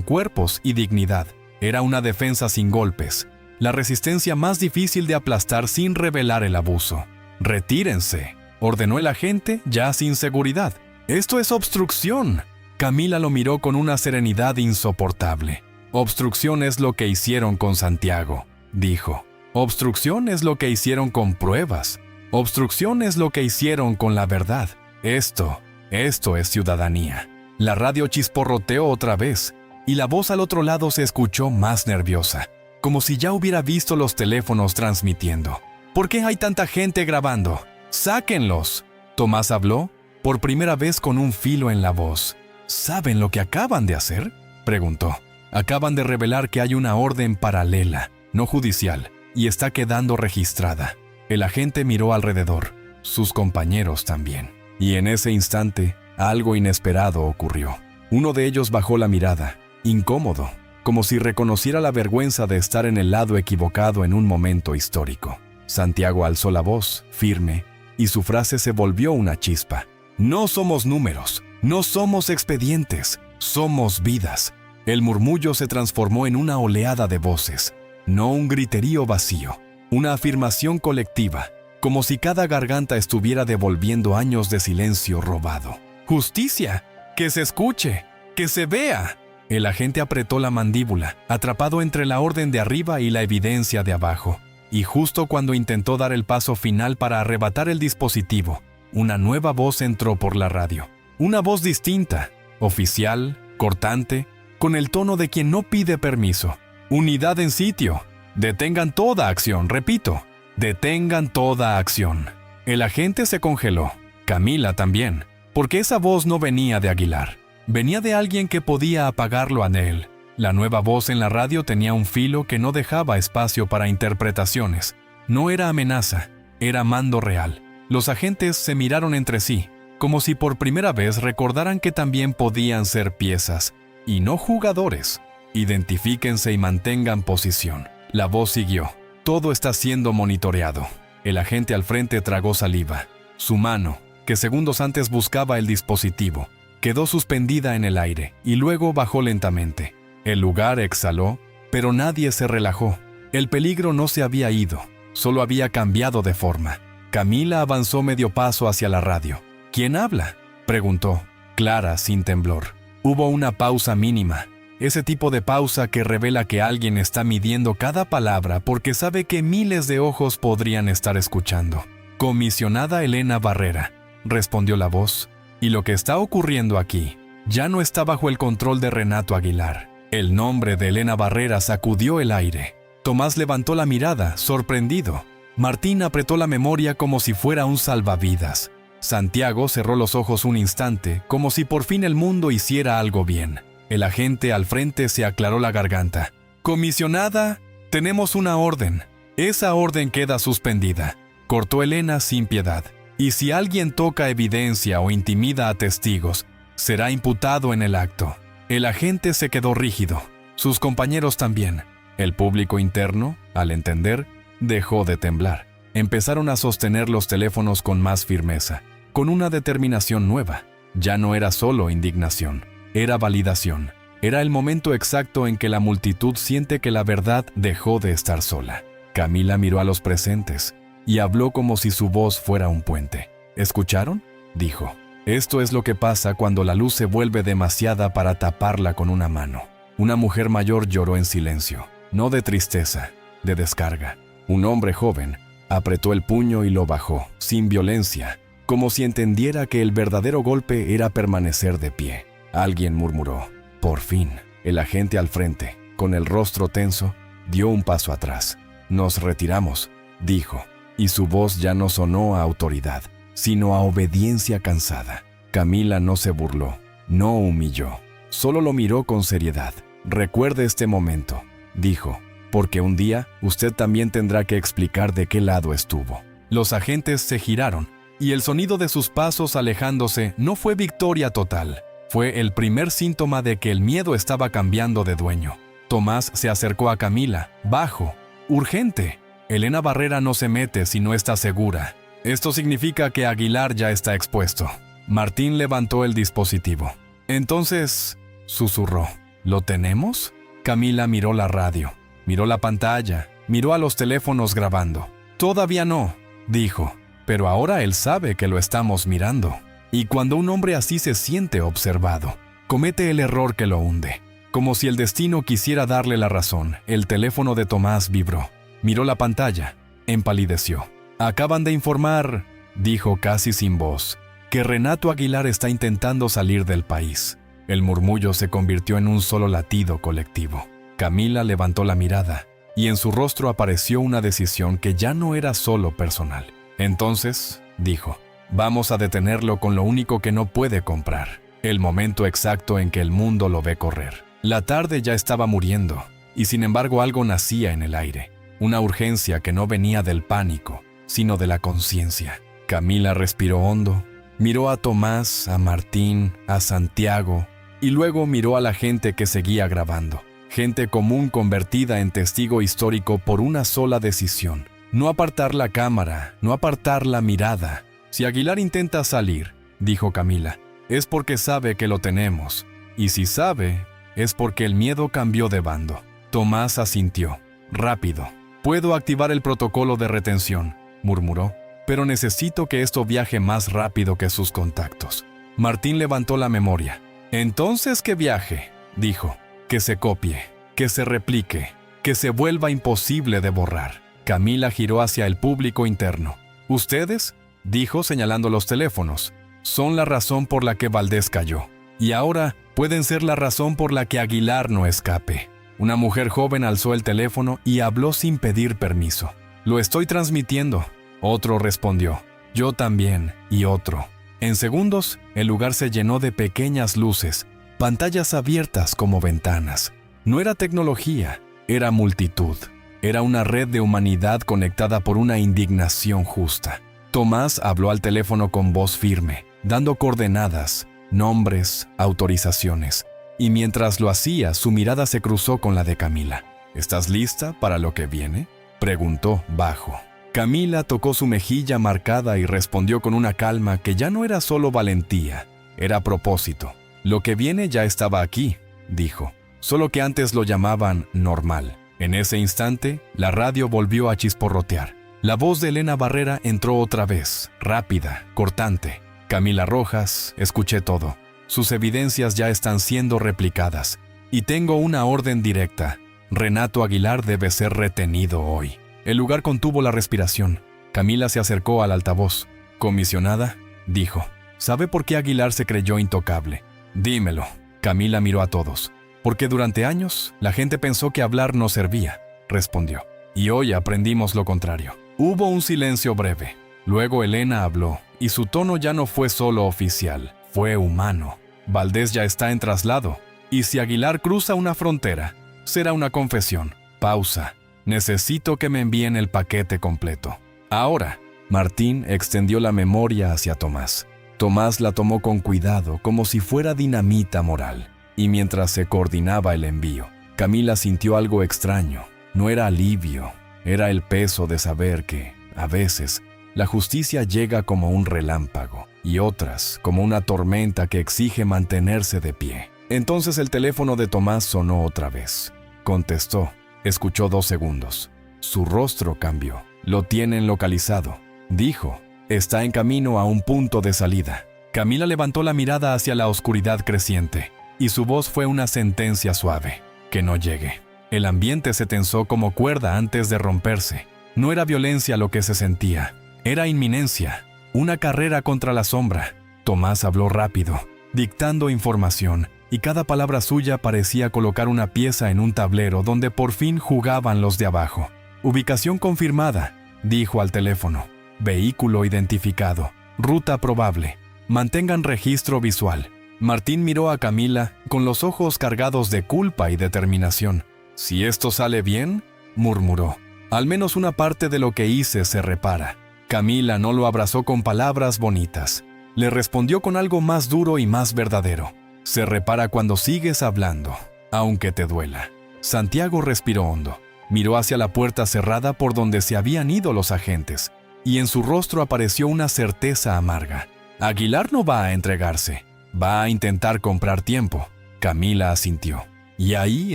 cuerpos y dignidad. Era una defensa sin golpes, la resistencia más difícil de aplastar sin revelar el abuso. «Retírense», ordenó el agente ya sin seguridad. «Esto es obstrucción». Camila lo miró con una serenidad insoportable. «Obstrucción es lo que hicieron con Santiago», dijo. «Obstrucción es lo que hicieron con pruebas. Obstrucción es lo que hicieron con la verdad. Esto es ciudadanía». La radio chisporroteó otra vez, y la voz al otro lado se escuchó más nerviosa, como si ya hubiera visto los teléfonos transmitiendo. «¿Por qué hay tanta gente grabando? ¡Sáquenlos!». Tomás habló, por primera vez con un filo en la voz. «¿Saben lo que acaban de hacer?», preguntó. «Acaban de revelar que hay una orden paralela, no judicial, y está quedando registrada». El agente miró alrededor, sus compañeros también. Y en ese instante, algo inesperado ocurrió. Uno de ellos bajó la mirada, incómodo, como si reconociera la vergüenza de estar en el lado equivocado en un momento histórico. Santiago alzó la voz, firme, y su frase se volvió una chispa. «No somos números, no somos expedientes, somos vidas». El murmullo se transformó en una oleada de voces, no un griterío vacío, una afirmación colectiva, como si cada garganta estuviera devolviendo años de silencio robado. «¡Justicia! ¡Que se escuche! ¡Que se vea!». El agente apretó la mandíbula, atrapado entre la orden de arriba y la evidencia de abajo. Y justo cuando intentó dar el paso final para arrebatar el dispositivo, una nueva voz entró por la radio. Una voz distinta, oficial, cortante, con el tono de quien no pide permiso. «Unidad en sitio. Detengan toda acción, repito. Detengan toda acción». El agente se congeló. Camila también, porque esa voz no venía de Aguilar. Venía de alguien que podía apagarlo a él. La nueva voz en la radio tenía un filo que no dejaba espacio para interpretaciones. No era amenaza, era mando real. Los agentes se miraron entre sí, como si por primera vez recordaran que también podían ser piezas, y no jugadores. «Identifíquense y mantengan posición». La voz siguió. «Todo está siendo monitoreado». El agente al frente tragó saliva. Su mano, que segundos antes buscaba el dispositivo, quedó suspendida en el aire y luego bajó lentamente. El lugar exhaló, pero nadie se relajó. El peligro no se había ido, solo había cambiado de forma. Camila avanzó medio paso hacia la radio. «¿Quién habla?», preguntó, clara, sin temblor. Hubo una pausa mínima, ese tipo de pausa que revela que alguien está midiendo cada palabra porque sabe que miles de ojos podrían estar escuchando. «Comisionada Elena Barrera», respondió la voz, «y lo que está ocurriendo aquí ya no está bajo el control de Renato Aguilar». El nombre de Elena Barrera sacudió el aire. Tomás levantó la mirada, sorprendido. Martín apretó la memoria como si fuera un salvavidas. Santiago cerró los ojos un instante, como si por fin el mundo hiciera algo bien. El agente al frente se aclaró la garganta. «Comisionada, tenemos una orden. Esa orden queda suspendida», cortó Elena sin piedad. «Y si alguien toca evidencia o intimida a testigos, será imputado en el acto». El agente se quedó rígido, sus compañeros también. El público interno, al entender, dejó de temblar. Empezaron a sostener los teléfonos con más firmeza, con una determinación nueva. Ya no era solo indignación, era validación. Era el momento exacto en que la multitud siente que la verdad dejó de estar sola. Camila miró a los presentes y habló como si su voz fuera un puente. «¿Escucharon?», dijo. «Esto es lo que pasa cuando la luz se vuelve demasiada para taparla con una mano». Una mujer mayor lloró en silencio, no de tristeza, de descarga. Un hombre joven apretó el puño y lo bajó, sin violencia, como si entendiera que el verdadero golpe era permanecer de pie. Alguien murmuró, «Por fin». El agente al frente, con el rostro tenso, dio un paso atrás. «Nos retiramos», dijo, y su voz ya no sonó a autoridad, sino a obediencia cansada. Camila no se burló, no humilló, solo lo miró con seriedad. «Recuerde este momento», dijo, «porque un día usted también tendrá que explicar de qué lado estuvo». Los agentes se giraron, y el sonido de sus pasos alejándose no fue victoria total, Fue el primer síntoma de que el miedo estaba cambiando de dueño. Tomás se acercó a Camila, bajo, urgente. Elena Barrera no se mete si no está segura. Esto significa que Aguilar ya está expuesto. Martín levantó el dispositivo. Entonces, susurró, ¿lo tenemos? Camila miró la radio, miró la pantalla, miró a los teléfonos grabando. Todavía no, dijo, pero ahora él sabe que lo estamos mirando. Y cuando un hombre así se siente observado, comete el error que lo hunde. Como si el destino quisiera darle la razón, el teléfono de Tomás vibró. Miró la pantalla, empalideció. Acaban de informar, dijo casi sin voz, que Renato Aguilar está intentando salir del país. El murmullo se convirtió en un solo latido colectivo. Camila levantó la mirada, y en su rostro apareció una decisión que ya no era solo personal. Entonces, dijo, vamos a detenerlo con lo único que no puede comprar, el momento exacto en que el mundo lo ve correr. La tarde ya estaba muriendo, y sin embargo algo nacía en el aire, una urgencia que no venía del pánico, sino de la conciencia. Camila respiró hondo, miró a Tomás, a Martín, a Santiago, y luego miró a la gente que seguía grabando. Gente común convertida en testigo histórico por una sola decisión. No apartar la cámara, no apartar la mirada. Si Aguilar intenta salir, dijo Camila, es porque sabe que lo tenemos. Y si sabe, es porque el miedo cambió de bando. Tomás asintió. Rápido. Puedo activar el protocolo de retención, murmuró, pero necesito que esto viaje más rápido que sus contactos. Martín levantó la memoria. Entonces que viaje, dijo, que se copie, que se replique, que se vuelva imposible de borrar. Camila giró hacia el público interno. ¿Ustedes?, dijo señalando los teléfonos, son la razón por la que Valdés cayó. Y ahora pueden ser la razón por la que Aguilar no escape. Una mujer joven alzó el teléfono y habló sin pedir permiso. Lo estoy transmitiendo. Otro respondió. Yo también. Y otro. En segundos, el lugar se llenó de pequeñas luces, pantallas abiertas como ventanas. No era tecnología, era multitud. Era una red de humanidad conectada por una indignación justa. Tomás habló al teléfono con voz firme, dando coordenadas, nombres, autorizaciones. Y mientras lo hacía, su mirada se cruzó con la de Camila. ¿Estás lista para lo que viene?, preguntó bajo. Camila tocó su mejilla marcada y respondió con una calma que ya no era solo valentía, era propósito. Lo que viene ya estaba aquí, dijo, solo que antes lo llamaban normal. En ese instante, la radio volvió a chisporrotear. La voz de Elena Barrera entró otra vez, rápida, cortante. Camila Rojas, escuché todo. Sus evidencias ya están siendo replicadas. Y tengo una orden directa. Renato Aguilar debe ser retenido hoy. El lugar contuvo la respiración. Camila se acercó al altavoz. Comisionada, dijo, ¿sabe por qué Aguilar se creyó intocable? Dímelo. Camila miró a todos. Porque durante años, la gente pensó que hablar no servía, respondió. Y hoy aprendimos lo contrario. Hubo un silencio breve. Luego Elena habló, y su tono ya no fue solo oficial, fue humano. Valdés ya está en traslado, y si Aguilar cruza una frontera, será una confesión. Pausa. Necesito que me envíen el paquete completo. Ahora. Martín extendió la memoria hacia Tomás. Tomás la tomó con cuidado, como si fuera dinamita moral. Y mientras se coordinaba el envío, Camila sintió algo extraño. No era alivio, era el peso de saber que, a veces, la justicia llega como un relámpago, y otras como una tormenta que exige mantenerse de pie. Entonces el teléfono de Tomás sonó otra vez. Contestó. Escuchó 2 segundos. Su rostro cambió. Lo tienen localizado, dijo. Está en camino a un punto de salida. Camila levantó la mirada hacia la oscuridad creciente, y su voz fue una sentencia suave. Que no llegue. El ambiente se tensó como cuerda antes de romperse. No era violencia lo que se sentía. Era inminencia. Una carrera contra la sombra. Tomás habló rápido, dictando información, y cada palabra suya parecía colocar una pieza en un tablero donde por fin jugaban los de abajo. Ubicación confirmada, dijo al teléfono. Vehículo identificado. Ruta probable. Mantengan registro visual. Martín miró a Camila con los ojos cargados de culpa y determinación. «Si esto sale bien», murmuró, «al menos una parte de lo que hice se repara». Camila no lo abrazó con palabras bonitas. Le respondió con algo más duro y más verdadero. Se repara cuando sigues hablando, aunque te duela. Santiago respiró hondo. Miró hacia la puerta cerrada por donde se habían ido los agentes, y en su rostro apareció una certeza amarga. Aguilar no va a entregarse, va a intentar comprar tiempo. Camila asintió. Y ahí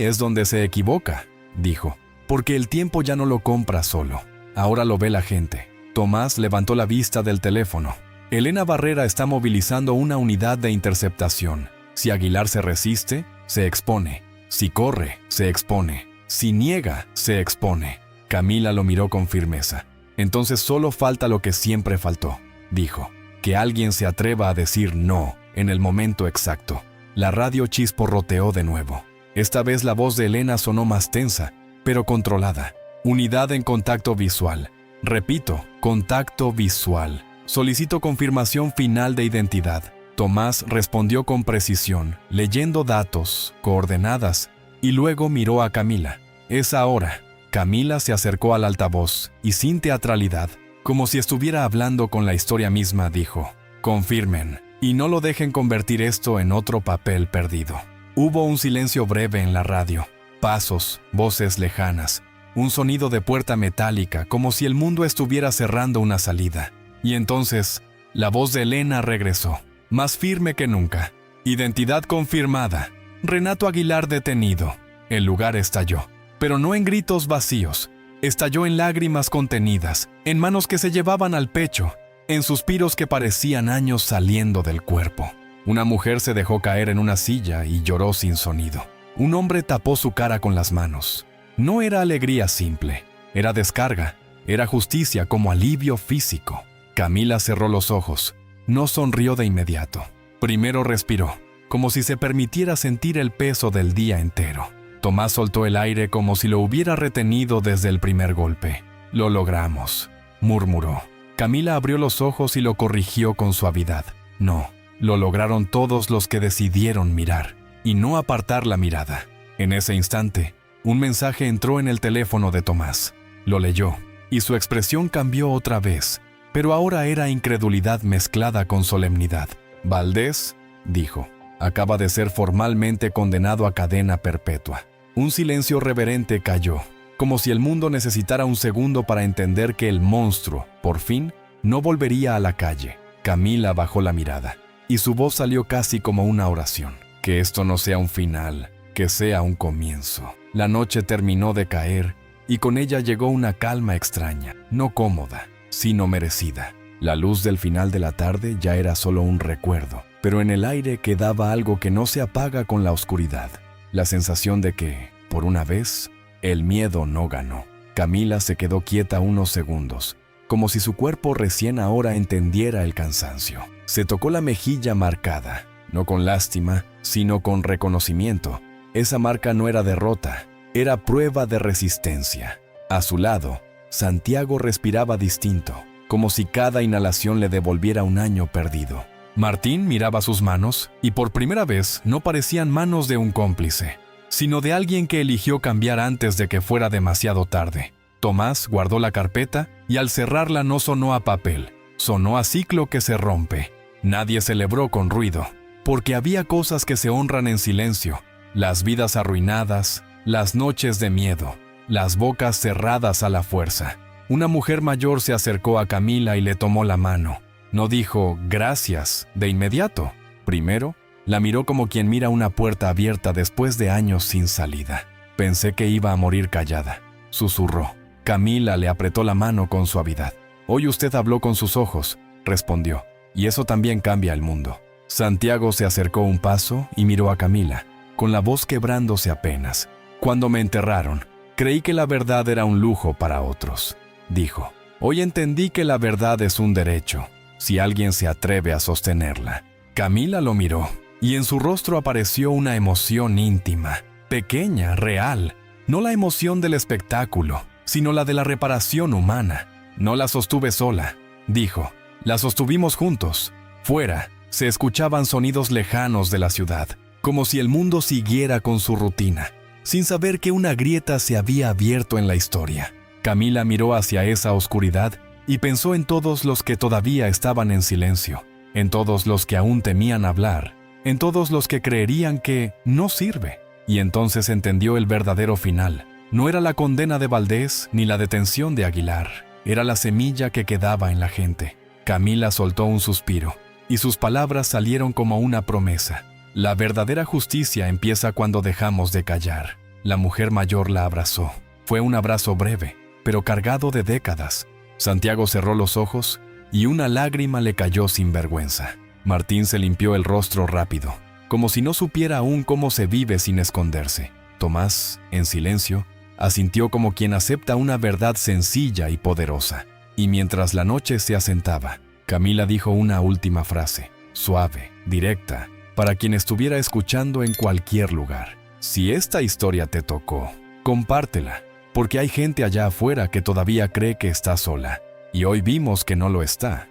es donde se equivoca, dijo, porque el tiempo ya no lo compra solo. Ahora lo ve la gente. Tomás levantó la vista del teléfono. Elena Barrera está movilizando una unidad de interceptación. Si Aguilar se resiste, se expone. Si corre, se expone. Si niega, se expone. Camila lo miró con firmeza. Entonces solo falta lo que siempre faltó, dijo, que alguien se atreva a decir no en el momento exacto. La radio chisporroteó de nuevo. Esta vez la voz de Elena sonó más tensa, pero controlada. Unidad en contacto visual. Repito, contacto visual. Solicito confirmación final de identidad. Tomás respondió con precisión, leyendo datos, coordenadas, y luego miró a Camila. Es ahora. Camila se acercó al altavoz y sin teatralidad, como si estuviera hablando con la historia misma, dijo, confirmen, y no lo dejen convertir esto en otro papel perdido. Hubo un silencio breve en la radio. Pasos, voces lejanas, un sonido de puerta metálica, como si el mundo estuviera cerrando una salida. Y entonces, la voz de Elena regresó, más firme que nunca. Identidad confirmada. Renato Aguilar detenido. El lugar estalló, pero no en gritos vacíos. Estalló en lágrimas contenidas, en manos que se llevaban al pecho, en suspiros que parecían años saliendo del cuerpo. Una mujer se dejó caer en una silla y lloró sin sonido. Un hombre tapó su cara con las manos. No era alegría simple, era descarga, era justicia como alivio físico. Camila cerró los ojos, no sonrió de inmediato. Primero respiró, como si se permitiera sentir el peso del día entero. Tomás soltó el aire como si lo hubiera retenido desde el primer golpe. Lo logramos, murmuró. Camila abrió los ojos y lo corrigió con suavidad. No, lo lograron todos los que decidieron mirar, y no apartar la mirada. En ese instante, un mensaje entró en el teléfono de Tomás. Lo leyó, y su expresión cambió otra vez, pero ahora era incredulidad mezclada con solemnidad. Valdés, dijo, acaba de ser formalmente condenado a cadena perpetua. Un silencio reverente cayó, como si el mundo necesitara un segundo para entender que el monstruo, por fin, no volvería a la calle. Camila bajó la mirada, y su voz salió casi como una oración. Que esto no sea un final, que sea un comienzo. La noche terminó de caer, y con ella llegó una calma extraña, no cómoda, sino merecida. La luz del final de la tarde ya era solo un recuerdo, pero en el aire quedaba algo que no se apaga con la oscuridad. La sensación de que, por una vez, el miedo no ganó. Camila se quedó quieta unos segundos, como si su cuerpo recién ahora entendiera el cansancio. Se tocó la mejilla marcada, no con lástima, sino con reconocimiento. Esa marca no era derrota, era prueba de resistencia. A su lado, Santiago respiraba distinto, como si cada inhalación le devolviera un año perdido. Martín miraba sus manos y por primera vez no parecían manos de un cómplice, sino de alguien que eligió cambiar antes de que fuera demasiado tarde. Tomás guardó la carpeta y al cerrarla no sonó a papel, sonó a ciclo que se rompe. Nadie celebró con ruido, porque había cosas que se honran en silencio, las vidas arruinadas, las noches de miedo, las bocas cerradas a la fuerza. Una mujer mayor se acercó a Camila y le tomó la mano. No dijo gracias de inmediato. Primero, la miró como quien mira una puerta abierta después de años sin salida. Pensé que iba a morir callada, susurró. Camila le apretó la mano con suavidad. Hoy usted habló con sus ojos, respondió, y eso también cambia el mundo. Santiago se acercó un paso y miró a Camila, con la voz quebrándose apenas. Cuando me enterraron, creí que la verdad era un lujo para otros, dijo. Hoy entendí que la verdad es un derecho, si alguien se atreve a sostenerla. Camila lo miró, y en su rostro apareció una emoción íntima, pequeña, real, no la emoción del espectáculo, sino la de la reparación humana. No la sostuve sola, dijo, la sostuvimos juntos. Fuera, se escuchaban sonidos lejanos de la ciudad, como si el mundo siguiera con su rutina, sin saber que una grieta se había abierto en la historia. Camila miró hacia esa oscuridad y pensó en todos los que todavía estaban en silencio, en todos los que aún temían hablar, en todos los que creerían que no sirve. Y entonces entendió el verdadero final. No era la condena de Valdés ni la detención de Aguilar. Era la semilla que quedaba en la gente. Camila soltó un suspiro, y sus palabras salieron como una promesa. La verdadera justicia empieza cuando dejamos de callar. La mujer mayor la abrazó. Fue un abrazo breve, pero cargado de décadas. Santiago cerró los ojos y una lágrima le cayó sin vergüenza. Martín se limpió el rostro rápido, como si no supiera aún cómo se vive sin esconderse. Tomás, en silencio, asintió como quien acepta una verdad sencilla y poderosa. Y mientras la noche se asentaba, Camila dijo una última frase, suave, directa, para quien estuviera escuchando en cualquier lugar. Si esta historia te tocó, compártela, porque hay gente allá afuera que todavía cree que está sola, y hoy vimos que no lo está.